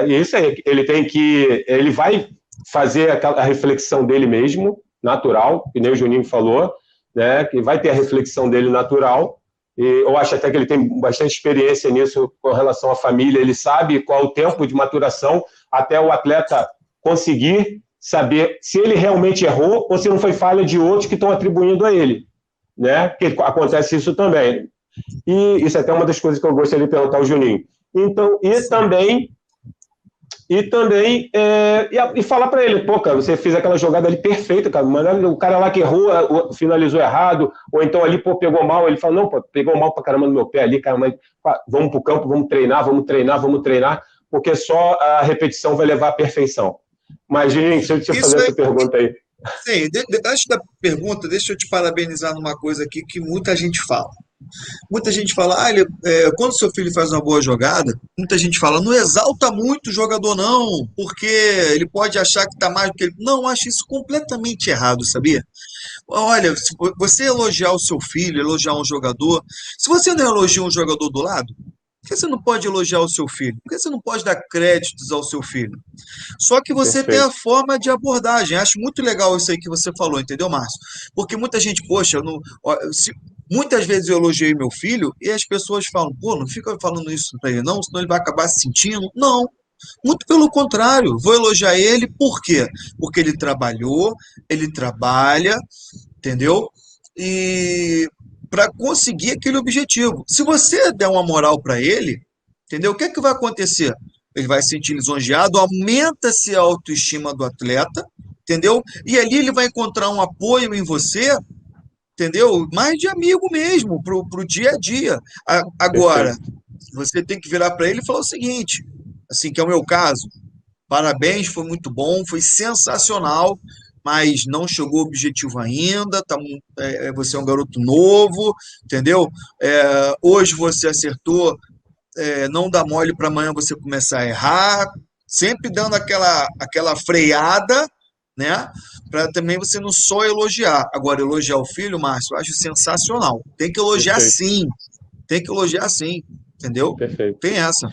Isso aí, ele vai fazer a reflexão dele mesmo, natural, que nem o Juninho falou, né, que vai ter a reflexão dele natural, e eu acho até que ele tem bastante experiência nisso com relação à família, ele sabe qual o tempo de maturação até o atleta conseguir saber se ele realmente errou ou se não foi falha de outros que estão atribuindo a ele, né, porque acontece isso também. E isso é até uma das coisas que eu gostaria de perguntar ao Juninho. Então, e falar para ele: pô, cara, você fez aquela jogada ali perfeita, cara, mas o cara lá que errou, finalizou errado, ou então ali, pô, pegou mal, ele fala: não, pô, pegou mal pra caramba no meu pé ali, cara, mas vamos pro campo, vamos treinar, porque só a repetição vai levar à perfeição. Mas, gente, deixa eu te fazer essa pergunta aí. Sim, antes da pergunta, deixa eu te parabenizar numa coisa aqui que muita gente fala. Muita gente fala, quando seu filho faz uma boa jogada, muita gente fala, não exalta muito o jogador não, porque ele pode achar que está mais do que ele... Não, eu acho isso completamente errado, sabia? Olha, se você elogiar o seu filho, elogiar um jogador, se você não elogia um jogador do lado, por que você não pode elogiar o seu filho? Por que você não pode dar créditos ao seu filho? Só que você tem a forma de abordagem. Acho muito legal isso aí que você falou, entendeu, Márcio? Porque muita gente, poxa, muitas vezes eu elogiei meu filho e as pessoas falam, pô, não fica falando isso pra ele não, senão ele vai acabar se sentindo. Não, muito pelo contrário. Vou elogiar ele, por quê? Porque ele trabalhou, ele trabalha, entendeu? E para conseguir aquele objetivo. Se você der uma moral para ele, entendeu? O que é que vai acontecer? Ele vai se sentir lisonjeado, aumenta-se a autoestima do atleta, entendeu? E ali ele vai encontrar um apoio em você, entendeu? Mais de amigo mesmo, pro dia a dia. Agora, você tem que virar para ele e falar o seguinte, assim, que é o meu caso. Parabéns, foi muito bom, foi sensacional, mas não chegou ao objetivo ainda, você é um garoto novo, entendeu? Hoje você acertou, não dá mole para amanhã você começar a errar, sempre dando aquela freada, né? Para também você não só elogiar. Agora, elogiar o filho, Márcio, eu acho sensacional. Tem que elogiar sim. Tem que elogiar sim, entendeu? Perfeito. Tem essa.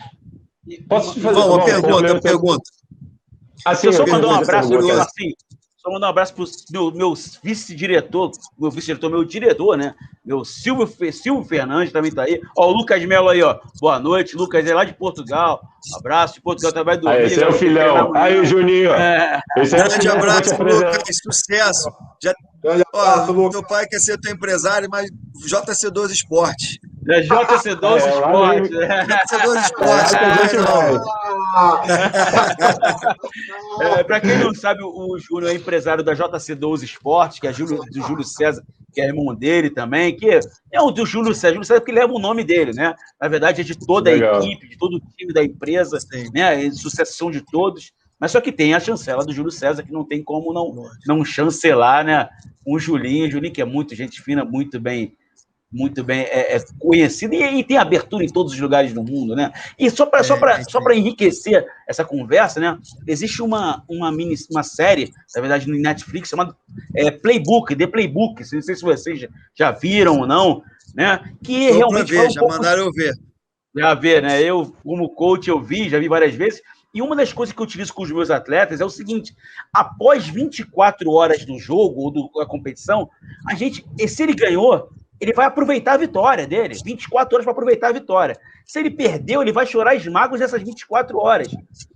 Posso te fazer uma pergunta? Assim, eu só mandar um abraço só mandar um abraço para o meu vice-diretor, meu diretor, né? Meu Silvio Fernandes também está aí. Ó, o Lucas Melo aí, ó. Boa noite, Lucas é lá de Portugal. Abraço de Portugal, vai dormir. Esse é o filhão. Aí o Juninho. Grande abraço, Lucas. Sucesso. Meu pai quer ser teu empresário, mas JC12 Esporte. JC12 Esporte. JC12 Esporte. Para quem não sabe, o Júnior é empresário da JC12 Esporte, que é do Júlio César, que é irmão dele também, que é o do Júlio César, que leva o nome dele, né? Na verdade, é de toda a equipe, de todo o time da empresa, né? Sucessão de todos. Mas só que tem a chancela do Júlio César, que não tem como não chancelar, né? O Julinho, que é muito gente fina, muito bem conhecido e tem abertura em todos os lugares do mundo, né? E só para enriquecer essa conversa, né? Existe uma série, na verdade, no Netflix, chamada Playbook, The Playbook, não sei se vocês já viram ou não, né? Que realmente já mandaram eu ver. Já ver, né? Eu, como coach, já vi várias vezes. E uma das coisas que eu utilizo com os meus atletas é o seguinte: após 24 horas do jogo ou da competição, se ele ganhou, ele vai aproveitar a vitória dele. 24 horas para aproveitar a vitória. Se ele perdeu, ele vai chorar esmagos dessas 24 horas.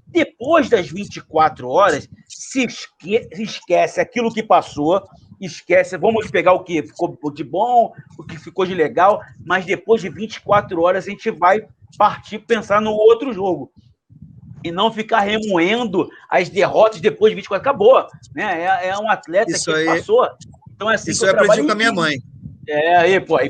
Depois das 24 horas, se esquece aquilo que passou, vamos pegar o que ficou de bom, o que ficou de legal, mas depois de 24 horas a gente vai partir pensar no outro jogo. E não ficar remoendo as derrotas depois de 24. Acabou. Né? É um atleta passou. Então, assim, isso eu aprendi com a minha mãe.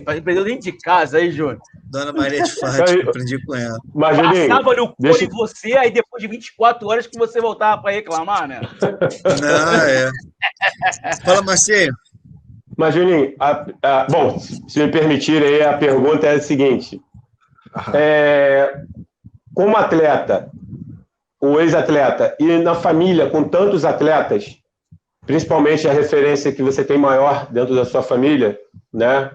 Aprendeu dentro de casa aí, Júnior. Dona Maria de Fátima, aprendi com ela. Passava no cu em você, aí depois de 24 horas que você voltava para reclamar, né? Fala, Marcinho. Mas, Juninho, bom, se me permitir aí, a pergunta é a seguinte. Como atleta, o ex-atleta, e na família, com tantos atletas, principalmente a referência que você tem maior dentro da sua família, né?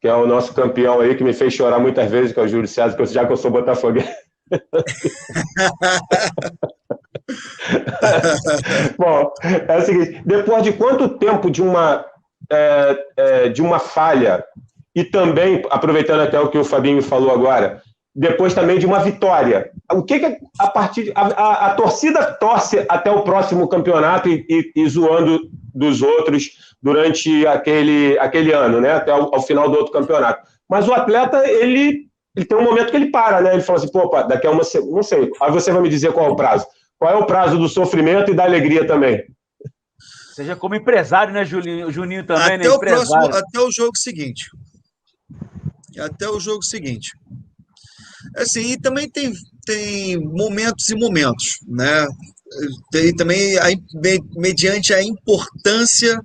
Que é o nosso campeão aí, que me fez chorar muitas vezes, que é o Júlio César, já que eu sou botafoguense. Bom, é o seguinte, depois de quanto tempo de uma falha, e também, aproveitando até o que o Fabinho falou agora, depois também de uma vitória, o que a torcida torce até o próximo campeonato e zoando dos outros durante aquele ano, né? Até ao final do outro campeonato. Mas o atleta, ele tem um momento que ele para, né? Ele fala assim, daqui a uma semana, não sei, aí você vai me dizer qual é o prazo. Qual é o prazo do sofrimento e da alegria também? Seja como empresário, né, Juninho? Juninho também, né? Até o jogo seguinte. Assim, e também tem tem momentos e momentos, né? Tem também, mediante a importância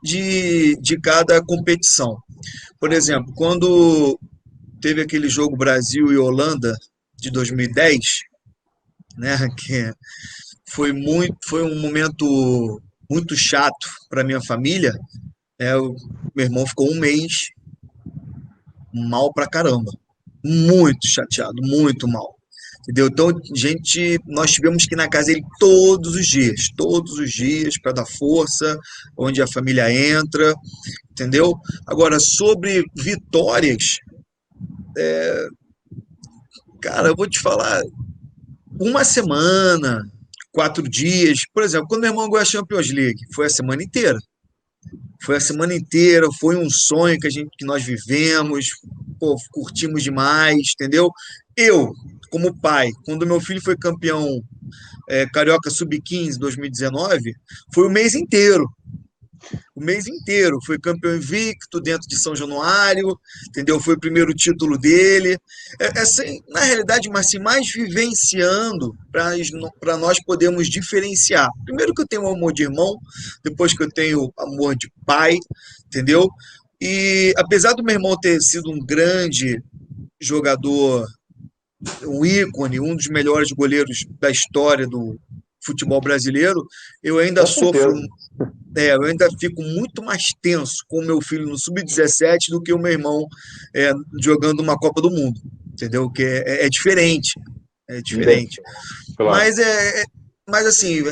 de cada competição. Por exemplo, quando teve aquele jogo Brasil e Holanda de 2010, né, que foi um momento muito chato para minha família, né? Meu irmão ficou um mês mal pra caramba, muito chateado, muito mal. Entendeu? Então, nós tivemos que ir na casa dele todos os dias, para dar força, onde a família entra, entendeu? Agora, sobre vitórias, cara, eu vou te falar, uma semana, 4 dias, por exemplo, quando meu irmão ganhou a Champions League, foi a semana inteira. Foi um sonho que nós vivemos, pô, curtimos demais, entendeu? Eu, como pai, quando meu filho foi campeão Carioca Sub-15 2019, foi o mês inteiro. Foi campeão invicto dentro de São Januário, entendeu? Foi o primeiro título dele. Assim, na realidade, mas assim, mais vivenciando para nós podermos diferenciar. Primeiro que eu tenho amor de irmão, depois que eu tenho amor de pai, entendeu? E apesar do meu irmão ter sido um grande jogador, um ícone, um dos melhores goleiros da história do futebol brasileiro, eu ainda eu ainda fico muito mais tenso com o meu filho no Sub-17 do que o meu irmão jogando uma Copa do Mundo, entendeu? Que é diferente, Claro. Mas assim,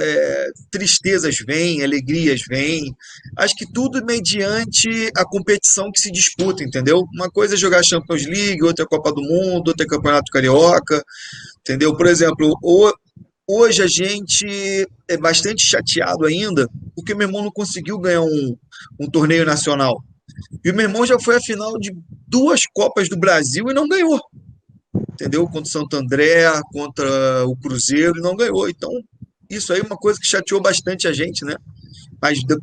tristezas vêm, alegrias vêm, acho que tudo mediante a competição que se disputa, entendeu? Uma coisa é jogar Champions League, outra é Copa do Mundo, outra é Campeonato Carioca, entendeu? Por exemplo, hoje a gente é bastante chateado ainda porque meu irmão não conseguiu ganhar um torneio nacional. E o meu irmão já foi à final de 2 Copas do Brasil e não ganhou. Entendeu? Contra o Santo André, contra o Cruzeiro e não ganhou. Então, isso aí é uma coisa que chateou bastante a gente, né?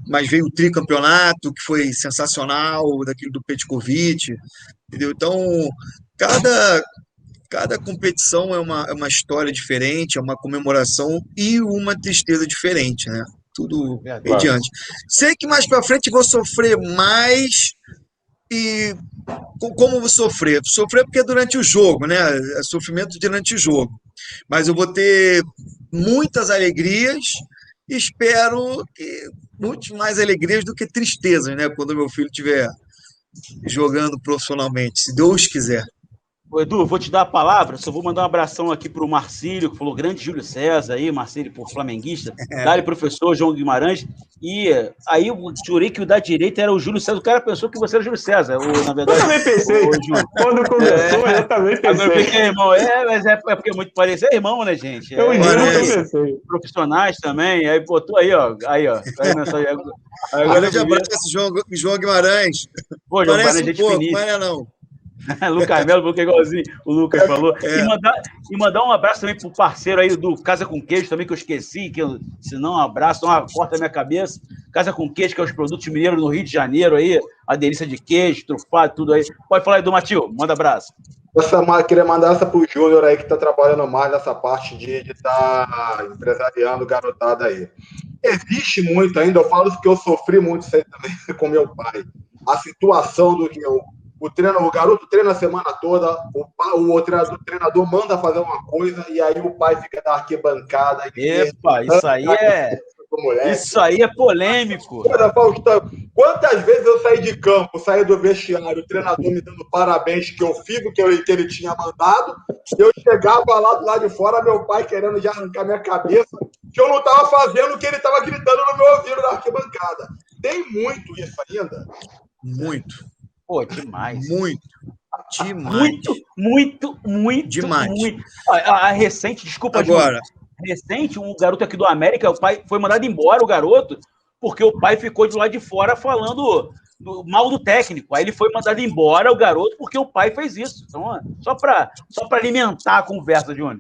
Mas veio o tricampeonato, que foi sensacional, daquele do Petkovic, entendeu? Então, cada competição é uma história diferente, é uma comemoração e uma tristeza diferente, né? Tudo mediante. Sei que mais para frente vou sofrer mais e como vou sofrer? Sofrer porque é durante o jogo, né? É sofrimento durante o jogo. Mas eu vou ter muitas alegrias e espero que muito mais alegrias do que tristezas, né? Quando meu filho estiver jogando profissionalmente, se Deus quiser. Ô, Edu, vou te dar a palavra, só vou mandar um abração aqui para o Marcílio, que falou grande Júlio César aí, Marcílio por flamenguista, Dali professor João Guimarães, e aí eu jurei que o da direita era o Júlio César, o cara pensou que você era o Júlio César, na verdade. Eu também pensei, quando começou, eu também pensei. Agora eu irmão, mas é porque é muito parecido, é irmão, né, gente? Eu pensei. Profissionais também, aí botou aí, ó. Agora já abraço, João Guimarães. Pô, João Guimarães, gente finíssima. Não é não. Lucas Melo, porque é igualzinho o Lucas falou. E mandar um abraço também pro parceiro aí do Casa com Queijo, também, que eu esqueci, se não, um abraço, corta a minha cabeça. Casa com Queijo, que é os produtos mineiros no Rio de Janeiro aí, a delícia de queijo, trufado, tudo aí. Pode falar aí do Matil, manda abraço. Queria mandar essa pro Júnior aí, que tá trabalhando mais nessa parte de estar empresariando garotada aí. Existe muito ainda, eu falo que eu sofri muito isso aí também com meu pai. A situação do que o garoto treina a semana toda, o treinador manda fazer uma coisa e aí o pai fica da arquibancada. Epa, isso aí é polêmico. Quantas vezes eu saí de campo, saí do vestiário, o treinador me dando parabéns que eu fiz o que ele tinha mandado, eu chegava lá do lado de fora, meu pai querendo já arrancar minha cabeça, que eu não estava fazendo o que ele estava gritando no meu ouvido na arquibancada. Tem muito isso ainda? Muito. Pô, demais. Muito. Demais. Muito. A recente, desculpa, agora. Recente, um garoto aqui do América, o pai foi mandado embora, o garoto, porque o pai ficou de lá de fora falando mal do técnico. Aí ele foi mandado embora, o garoto, porque o pai fez isso. Então, só para alimentar a conversa, Júnior.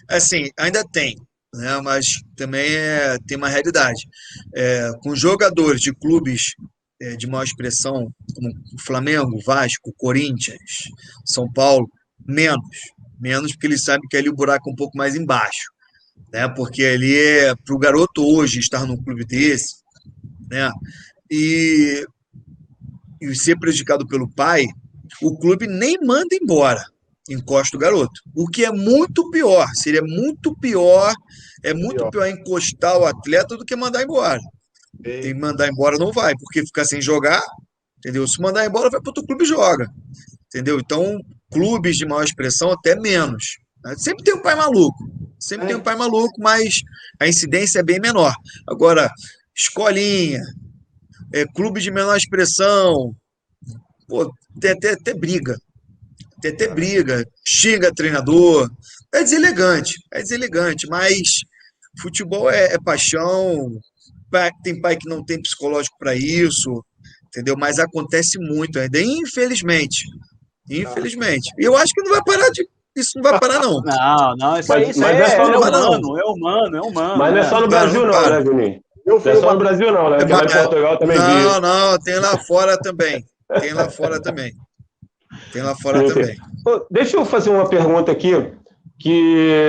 Assim, ainda tem, né? Mas também tem uma realidade. Com jogadores de clubes de maior expressão, como Flamengo, Vasco, Corinthians, São Paulo, menos. Menos porque ele sabe que ali o buraco é um pouco mais embaixo, né? Porque ali para o garoto hoje estar num clube desse, né? E, e ser prejudicado pelo pai, o clube nem manda embora, encosta o garoto. O que é muito pior, seria muito pior, é muito pior encostar o atleta do que mandar embora. Tem que mandar embora, não vai, porque ficar sem jogar, entendeu? Se mandar embora, vai para outro clube e joga, entendeu? Então, clubes de maior expressão, até menos. Sempre tem um pai maluco, sempre tem um pai maluco, mas a incidência é bem menor. Agora, escolinha, clube de menor expressão, pô, tem até briga. Tem até briga, xinga treinador. É deselegante, mas futebol é paixão. Tem pai que não tem psicológico para isso, entendeu? Mas acontece muito ainda, infelizmente. Infelizmente. E eu acho que não vai parar isso não vai parar, não. Não, isso aí é humano. Mas não é só no Brasil, não, né, Juninho? Não é só no Brasil, não, né? Lá em Portugal também vi. Não, tem lá fora também. Tem lá fora também. Deixa eu fazer uma pergunta aqui, que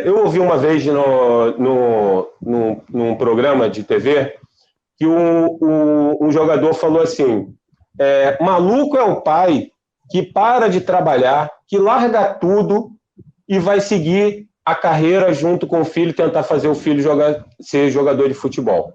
eu ouvi uma vez num programa de TV que um jogador falou assim, maluco é o pai que para de trabalhar, que larga tudo e vai seguir a carreira junto com o filho, tentar fazer o filho ser jogador de futebol.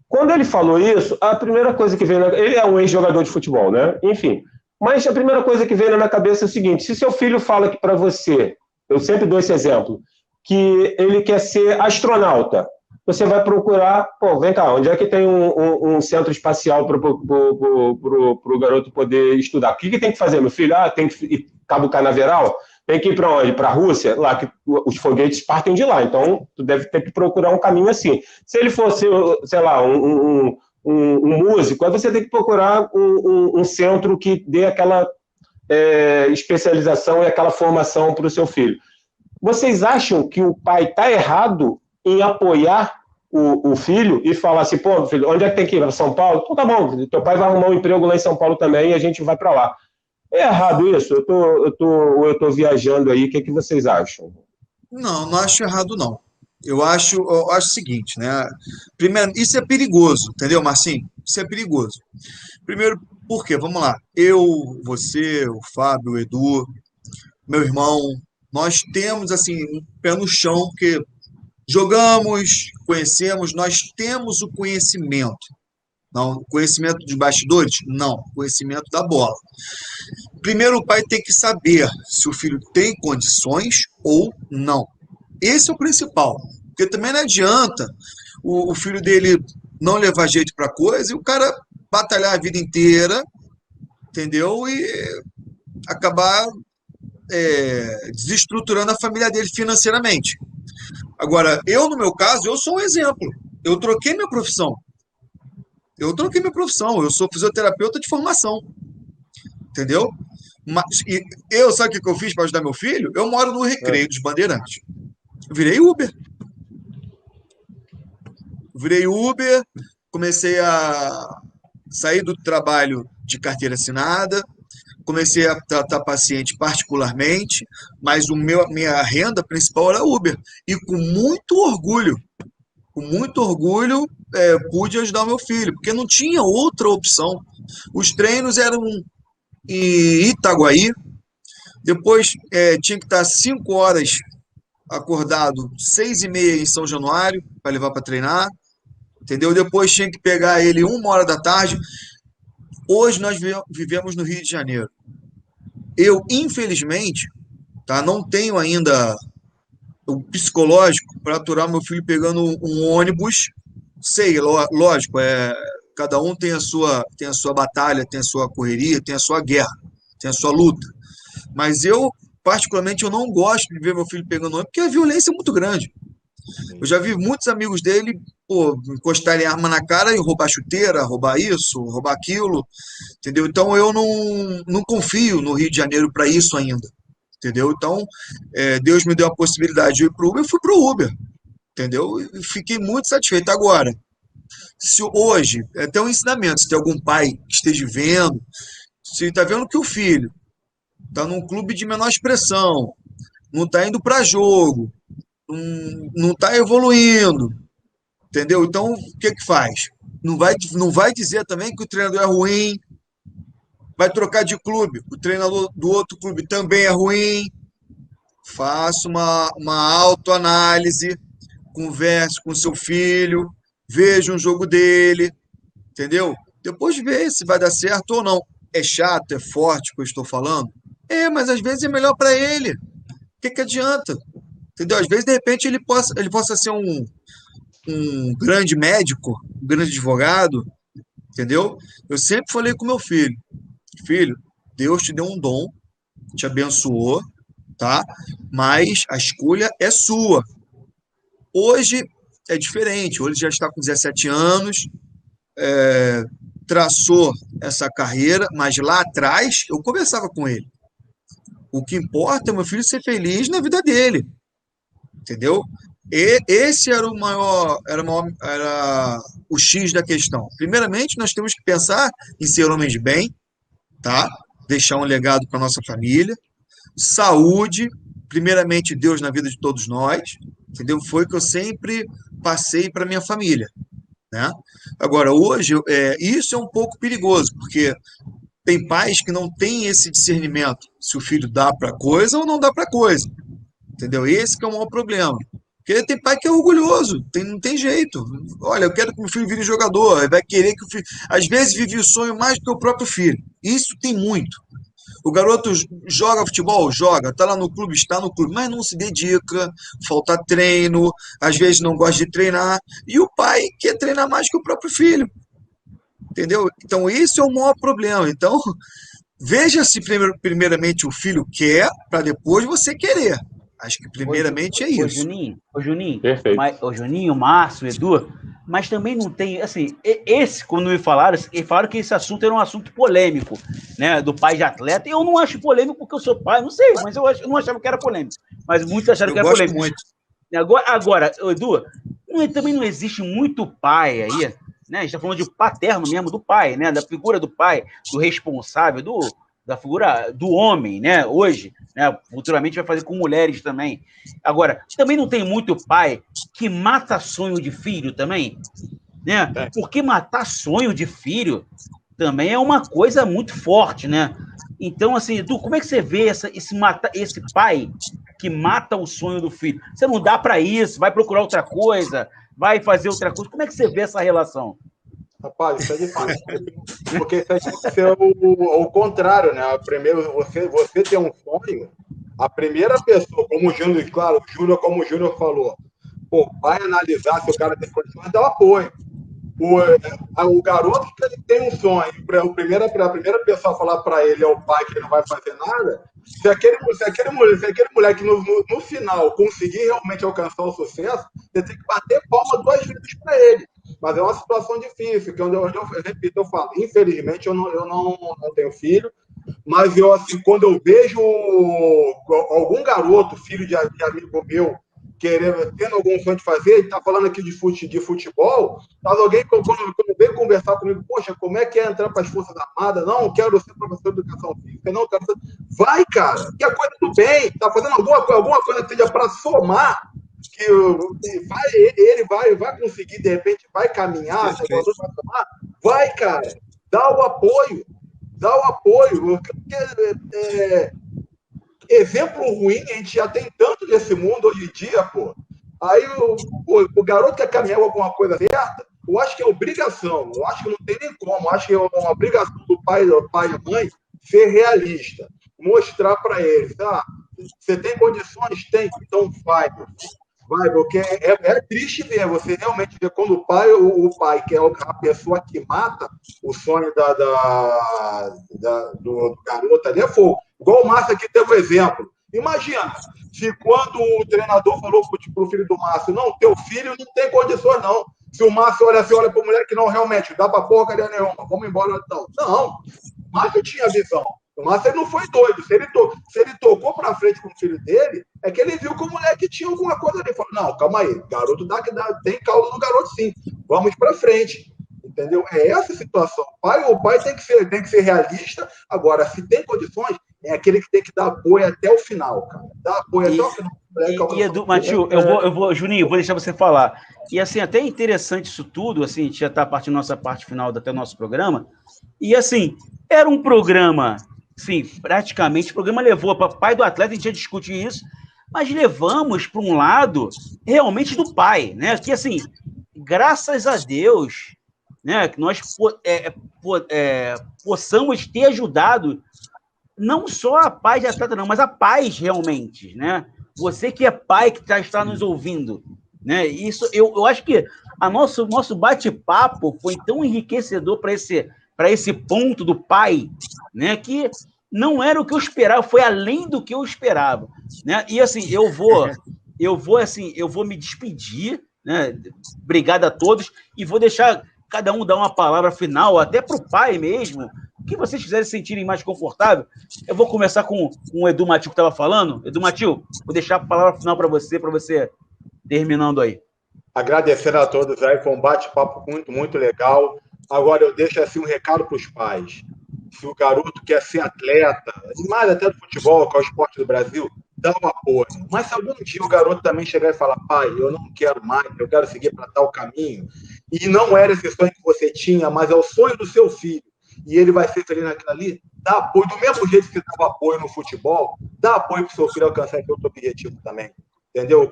Quando ele falou isso, a primeira coisa que veio... Ele é um ex-jogador de futebol, né? Enfim. Mas a primeira coisa que veio na minha cabeça é o seguinte, se seu filho fala que para você, eu sempre dou esse exemplo, que ele quer ser astronauta, você vai procurar, vem cá, onde é que tem um centro espacial para o garoto poder estudar? O que tem que fazer, meu filho? Tem que ir Cabo Canaveral? Tem que ir para onde? Para a Rússia? Lá que os foguetes partem de lá, então tu deve ter que procurar um caminho assim. Se ele fosse, sei lá, um músico, aí você tem que procurar um centro que dê aquela especialização e aquela formação para o seu filho. Vocês acham que o pai está errado em apoiar o filho e falar assim, filho, onde é que tem que ir? Para São Paulo? Então tá bom, teu pai vai arrumar um emprego lá em São Paulo também e a gente vai para lá. É errado isso? Eu tô viajando aí, o que vocês acham? Não acho errado, não. Eu acho o seguinte, né? Primeiro, isso é perigoso, entendeu, Marcinho? Isso é perigoso. Primeiro, por quê? Vamos lá. Eu, você, o Fábio, o Edu, meu irmão, nós temos, assim, um pé no chão, porque jogamos, conhecemos, nós temos o conhecimento. Não, conhecimento dos bastidores? Não, conhecimento da bola. Primeiro, o pai tem que saber se o filho tem condições ou não. Esse é o principal. Porque também não adianta o filho dele não levar jeito para coisa e o cara batalhar a vida inteira, entendeu? E acabar desestruturando a família dele financeiramente. Agora, no meu caso, eu sou um exemplo. Eu troquei minha profissão. Eu sou fisioterapeuta de formação. Entendeu? Mas, sabe o que eu fiz para ajudar meu filho? Eu moro no Recreio dos Bandeirantes. Eu virei Uber, comecei a sair do trabalho de carteira assinada, comecei a tratar paciente particularmente, mas minha renda principal era Uber. E com muito orgulho, pude ajudar o meu filho, porque não tinha outra opção. Os treinos eram em Itaguaí, depois tinha que estar 5 horas acordado, 6h30 em São Januário, para levar para treinar, entendeu? Depois tinha que pegar ele 1h da tarde. Hoje nós vivemos no Rio de Janeiro. Eu, infelizmente, não tenho ainda o psicológico para aturar meu filho pegando um ônibus. Sei, lógico, cada um tem a sua batalha, tem a sua correria, tem a sua guerra, tem a sua luta. Mas eu, particularmente, eu não gosto de ver meu filho pegando ônibus, porque a violência é muito grande. Eu já vi muitos amigos dele encostarem arma na cara e roubar chuteira, roubar isso, roubar aquilo, entendeu? Então eu não confio no Rio de Janeiro para isso ainda, entendeu? Então Deus me deu a possibilidade de ir para o Uber, eu fui para o Uber, entendeu? E fiquei muito satisfeito. Agora, se hoje, até um ensinamento, se tem algum pai que esteja vendo, se está vendo que o filho está num clube de menor expressão, não está indo para jogo, não está evoluindo, entendeu? Então, o que faz? Não vai dizer também que o treinador é ruim, vai trocar de clube, o treinador do outro clube também é ruim. Faça uma autoanálise, converse com seu filho, veja um jogo dele, entendeu? Depois vê se vai dar certo ou não. É chato, é forte o que eu estou falando? Mas às vezes é melhor para ele. O que adianta? Entendeu? Às vezes, de repente, ele possa ser um grande médico, um grande advogado, entendeu? Eu sempre falei com meu filho, filho, Deus te deu um dom, te abençoou, tá? Mas a escolha é sua. Hoje é diferente, hoje já está com 17 anos, traçou essa carreira, mas lá atrás eu conversava com ele. O que importa é meu filho ser feliz na vida dele, entendeu? E esse era era o X da questão. Primeiramente, nós temos que pensar em ser homens de bem, tá? Deixar um legado para nossa família, saúde, primeiramente Deus na vida de todos nós, entendeu? Foi o que eu sempre passei para minha família, né? Agora, hoje, isso é um pouco perigoso, porque tem pais que não têm esse discernimento se o filho dá para coisa ou não dá para coisa, entendeu? Esse que é o maior problema. Porque tem pai que é orgulhoso, não tem jeito. Olha, eu quero que meu filho vire jogador, ele vai querer que o filho... Às vezes vive o sonho mais do que o próprio filho. Isso tem muito. O garoto joga futebol? Joga. Está lá no clube? Está no clube. Mas não se dedica, falta treino, às vezes não gosta de treinar. E o pai quer treinar mais que o próprio filho. Entendeu? Então, esse é o maior problema. Então, veja se primeiramente o filho quer, para depois você querer. Acho que primeiramente é isso. Juninho, perfeito. Juninho, Márcio, Edu, mas também não tem, assim, quando me falaram que esse assunto era um assunto polêmico, né, do pai de atleta, e eu não acho polêmico porque eu sou pai, não sei, mas eu não achava que era polêmico, mas muitos acharam que era polêmico. Muito. Agora, Edu, também não existe muito pai aí, né, a gente está falando de paterno mesmo, do pai, né, da figura do pai, do responsável, da figura do homem, né, hoje, né, futuramente vai fazer com mulheres também. Agora, também não tem muito pai que mata sonho de filho também, né? Porque matar sonho de filho também é uma coisa muito forte, né? Então, assim, Edu, como é que você vê esse pai que mata o sonho do filho? Você não dá para isso, vai procurar outra coisa, vai fazer outra coisa. Como é que você vê essa relação? Rapaz, isso é difícil. Porque isso é ser o contrário, né? Primeiro, você tem um sonho, a primeira pessoa, como o Júnior, claro, como o Júnior falou, vai analisar se o cara tem condições, dá o apoio. O garoto que ele tem um sonho, a primeira pessoa a falar para ele é o pai que ele não vai fazer nada. Se aquele moleque no final conseguir realmente alcançar o sucesso, você tem que bater palma 2 vezes para ele. Mas é uma situação difícil, que eu repito, eu falo, infelizmente eu não tenho filho, mas eu, assim, quando eu vejo algum garoto, filho de amigo meu, tendo algum sonho de fazer, ele está falando aqui de futebol, mas alguém, quando vem conversar comigo, poxa, como é que é entrar para as Forças Armadas? Não, quero ser professor de educação física, não, quero ser... Vai, cara, que a coisa do bem, está fazendo alguma coisa que seja para somar, que ele vai conseguir, de repente, vai caminhar, vai, cara, dá o apoio, porque, exemplo ruim, a gente já tem tanto nesse mundo hoje em dia, pô. Aí o garoto quer caminhar com alguma coisa certa, eu acho que é obrigação, eu acho que não tem nem como, eu acho que é uma obrigação do pai e mãe ser realista, mostrar para eles, você tem condições? Tem, então vai, porque é triste ver, você realmente vê quando o pai, que é a pessoa que mata o sonho do garoto ali, é fogo. Igual o Márcio aqui teve um exemplo. Imagina, se quando o treinador falou pro filho do Márcio, não, teu filho não tem condições, não. Se o Márcio olha para a mulher que não, realmente, dá para porcaria nenhuma, vamos embora então. Não, o Márcio tinha visão. O Márcio ele não foi doido. Se ele tocou para frente com o filho dele, é que ele viu que o moleque tinha alguma coisa ali. Ele falou, não, calma aí, garoto tem caldo no garoto sim. Vamos para frente. Entendeu? É essa a situação. O pai tem que ser realista. Agora, se tem condições, é aquele que tem que dar apoio até o final, cara. Dar apoio até o final. Edu, Matheus, Juninho, vou deixar você falar. E assim, até interessante isso tudo, assim, a gente já está partindo da nossa parte final até o nosso programa. E assim, era um programa, sim, praticamente, o programa levou para pai do atleta, a gente já discutiu isso, mas levamos para um lado realmente do pai, né? Que assim, graças a Deus, né, que nós possamos ter ajudado não só a paz de atleta, não, mas a paz realmente, né? Você que é pai, que está nos ouvindo, né? Isso, eu acho que nosso bate-papo foi tão enriquecedor para esse ponto do pai, né? Que não era o que eu esperava, foi além do que eu esperava, né? E assim, eu vou me despedir, né? Obrigado a todos e vou deixar cada um dar uma palavra final, até para o pai mesmo, o que vocês quiserem sentirem mais confortável. Eu vou começar com o Edu Matil que estava falando. Edu Matil, vou deixar a palavra final para você terminando aí. Agradecendo a todos aí, foi um bate-papo muito, muito legal. Agora eu deixo assim um recado para os pais. Se o garoto quer ser atleta, e mais até do futebol, que é o esporte do Brasil, dá um apoio. Mas se algum dia o garoto também chegar e falar, pai, eu não quero mais, eu quero seguir para tal caminho, e não era esse sonho que você tinha, mas é o sonho do seu filho, e ele vai ser feliz naquilo ali, dá apoio. Do mesmo jeito que você dava apoio no futebol, dá apoio para o seu filho alcançar esse outro objetivo também. Entendeu?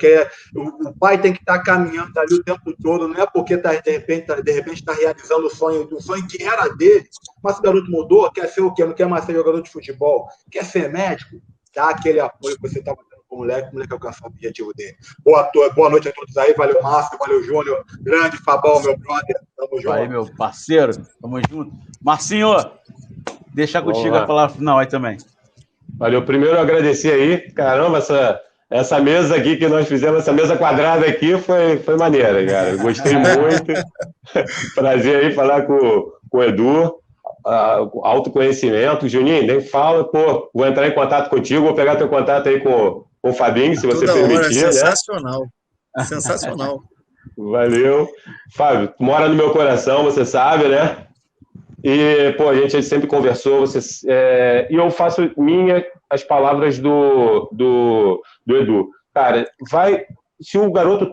O pai tem que estar caminhando ali o tempo todo, não é porque de repente está realizando o sonho que era dele, mas o garoto mudou, quer ser o quê? Não quer mais ser jogador de futebol, quer ser médico, dá aquele apoio que você estava dando para o moleque alcançar o objetivo dele. Boa noite a todos aí, valeu Márcio, valeu Júnior, grande Fabão, meu brother, tamo junto. Aí, meu parceiro, tamo junto. Marcinho, deixar contigo a palavra final aí também. Valeu, primeiro agradecer aí, caramba, essa mesa aqui que nós fizemos, essa mesa quadrada aqui foi maneira, cara. Gostei muito. Prazer aí falar com o Edu. Autoconhecimento. Juninho, nem fala, pô, vou entrar em contato contigo, vou pegar teu contato aí com o Fabinho, se você permitir. Sensacional. Né? Sensacional. Valeu. Fábio, tu mora no meu coração, você sabe, né? E, pô, a gente sempre conversou, e eu faço as palavras do Edu. Cara, se o garoto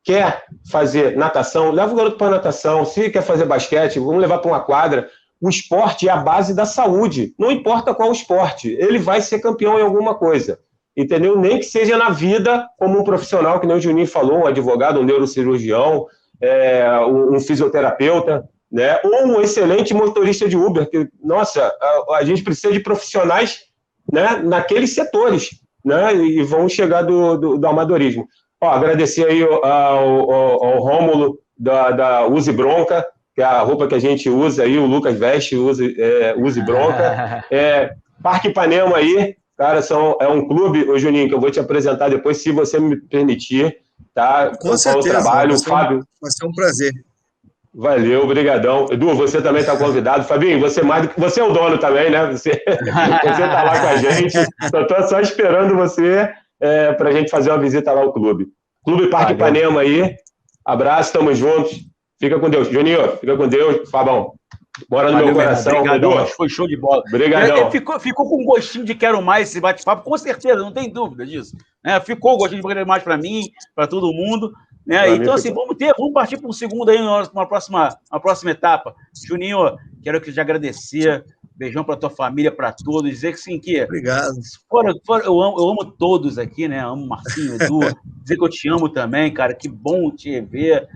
quer fazer natação, leva o garoto para natação. Se quer fazer basquete, vamos levar para uma quadra. O esporte é a base da saúde. Não importa qual esporte, ele vai ser campeão em alguma coisa. Entendeu? Nem que seja na vida como um profissional, que nem o Juninho falou, um advogado, um neurocirurgião, um fisioterapeuta, né? Ou um excelente motorista de Uber, que, nossa, a gente precisa de profissionais, né, naqueles setores, né, e vão chegar do amadorismo. Agradecer aí ao Rômulo da Use Bronca, que é a roupa que a gente usa aí, o Lucas veste, Use Bronca. Parque Ipanema aí, cara, é um clube, ô Juninho, que eu vou te apresentar depois, se você me permitir, tá? Com certeza, trabalho, Fábio. Vai ser um prazer. Valeu, obrigadão. Edu, você também está convidado. Fabinho, você é o dono também, né? Você está lá com a gente. Estou só esperando você para a gente fazer uma visita lá ao clube. Clube Parque Ipanema aí. Abraço, estamos juntos. Fica com Deus. Juninho, fica com Deus. Fabão, mora no meu coração. Obrigado, Edu. Foi show de bola. Obrigadão. Ficou com um gostinho de quero mais esse bate-papo, com certeza, não tem dúvida disso. Ficou um gostinho de quero mais para mim, para todo mundo. Então, assim, vamos partir para um segundo aí, uma próxima etapa. Juninho, quero te agradecer. Beijão para tua família, para todos. Dizer que sim, que. Obrigado. Eu amo todos aqui, né? Amo Marcinho, Edu. Dizer que eu te amo também, cara. Que bom te ver,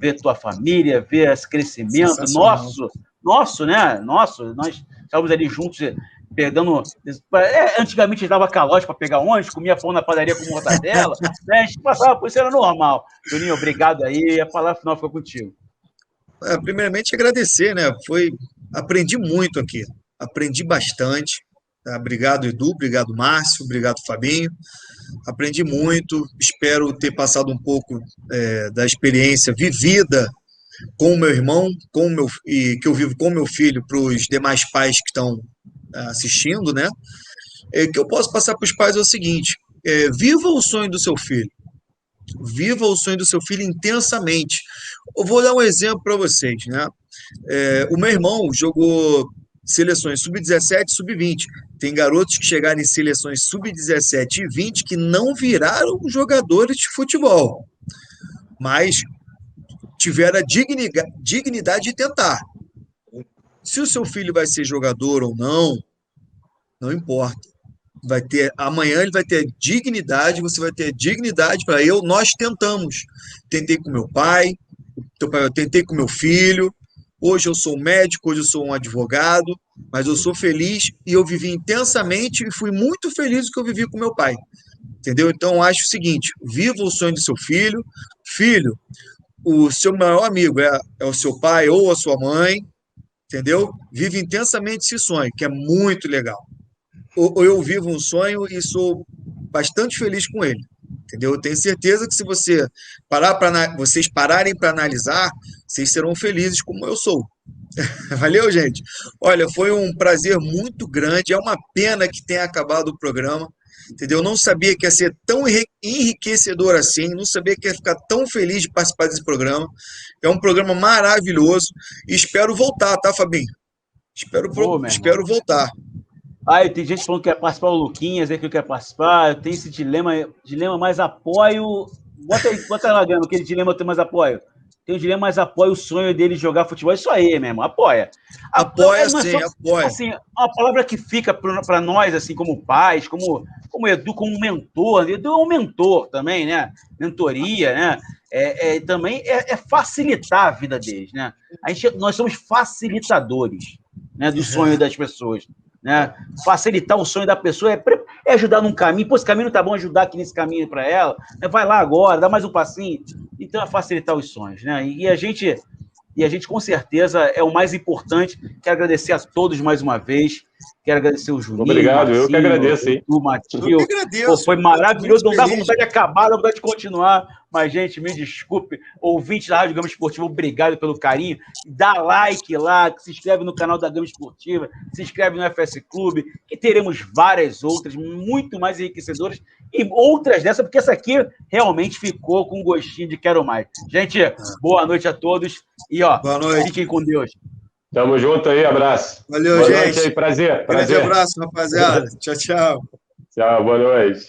ver tua família, ver esse crescimento nosso, né? Nós estávamos ali juntos. Pegando. Antigamente a gente dava calote para pegar ônibus, comia pão na padaria com mortadela, né? A gente passava por isso, era normal. Juninho, obrigado aí, a palavra final fica contigo. Primeiramente, agradecer, né? Aprendi muito aqui, aprendi bastante. Tá? Obrigado, Edu, obrigado, Márcio, obrigado, Fabinho. Aprendi muito, espero ter passado um pouco da experiência vivida com o meu irmão, e que eu vivo com o meu filho, para os demais pais que estão assistindo, né? Que eu posso passar para os pais é o seguinte: viva o sonho do seu filho, viva o sonho do seu filho intensamente. Eu vou dar um exemplo para vocês, né? O meu irmão jogou seleções sub-17 e sub-20. Tem garotos que chegaram em seleções sub-17 e 20 que não viraram jogadores de futebol, mas tiveram a dignidade de tentar. Se o seu filho vai ser jogador ou não, não importa. Amanhã ele vai ter dignidade, você vai ter dignidade para nós tentamos. Tentei com meu pai, eu tentei com meu filho, hoje eu sou um médico, hoje eu sou um advogado, mas eu sou feliz e eu vivi intensamente e fui muito feliz do que eu vivi com meu pai. Entendeu? Então, eu acho o seguinte, viva o sonho do seu filho. Filho, o seu maior amigo é o seu pai ou a sua mãe, entendeu? Vive intensamente esse sonho, que é muito legal. Eu vivo um sonho e sou bastante feliz com ele, entendeu? Eu tenho certeza que se vocês pararem para analisar, vocês serão felizes como eu sou. Valeu, gente. Olha, foi um prazer muito grande. É uma pena que tenha acabado o programa, entendeu? Eu não sabia que ia ser tão enriquecedor assim, não sabia que ia ficar tão feliz de participar desse programa. É um programa maravilhoso e espero voltar, tá, Fabinho? Espero voltar. Tem gente falando que quer participar, o Luquinhas aí que quer participar. Eu tenho esse dilema mais apoio. Bota lá, Gano, aquele dilema tem mais apoio. Tem um dilema mais apoio, o sonho dele jogar futebol. Isso aí, meu irmão, apoia. Apoia sim, apoia. Assim, uma palavra que fica para nós, assim, como pais, como Edu, como mentor. Edu é um mentor também, né? Mentoria, né? Também é facilitar a vida deles, né? Nós somos facilitadores, né, do sonho das pessoas. Né? Facilitar o sonho da pessoa é ajudar num caminho. Pô, esse caminho não tá bom, ajudar aqui nesse caminho para ela, né? Vai lá agora, dá mais um passinho. Então é facilitar os sonhos, né? E a gente com certeza é o mais importante. Quero agradecer a todos mais uma vez. Quero agradecer o Juninho. Obrigado, Marcinho, eu que agradeço, hein? O Matheus. Eu que agradeço. Pô, foi maravilhoso. Não dá vontade de acabar, dá vontade de continuar. Mas, gente, me desculpe. Ouvinte da Rádio Gama Esportiva, obrigado pelo carinho. Dá like lá, se inscreve no canal da Gama Esportiva, se inscreve no FS Clube, que teremos várias outras, muito mais enriquecedoras, e outras dessas, porque essa aqui realmente ficou com um gostinho de quero mais. Gente, boa noite a todos. E, boa noite. Fiquem com Deus. Tamo junto aí, abraço. Valeu, boa gente. Noite aí, prazer. Grande abraço, rapaziada. Tchau, tchau. Tchau, boa noite.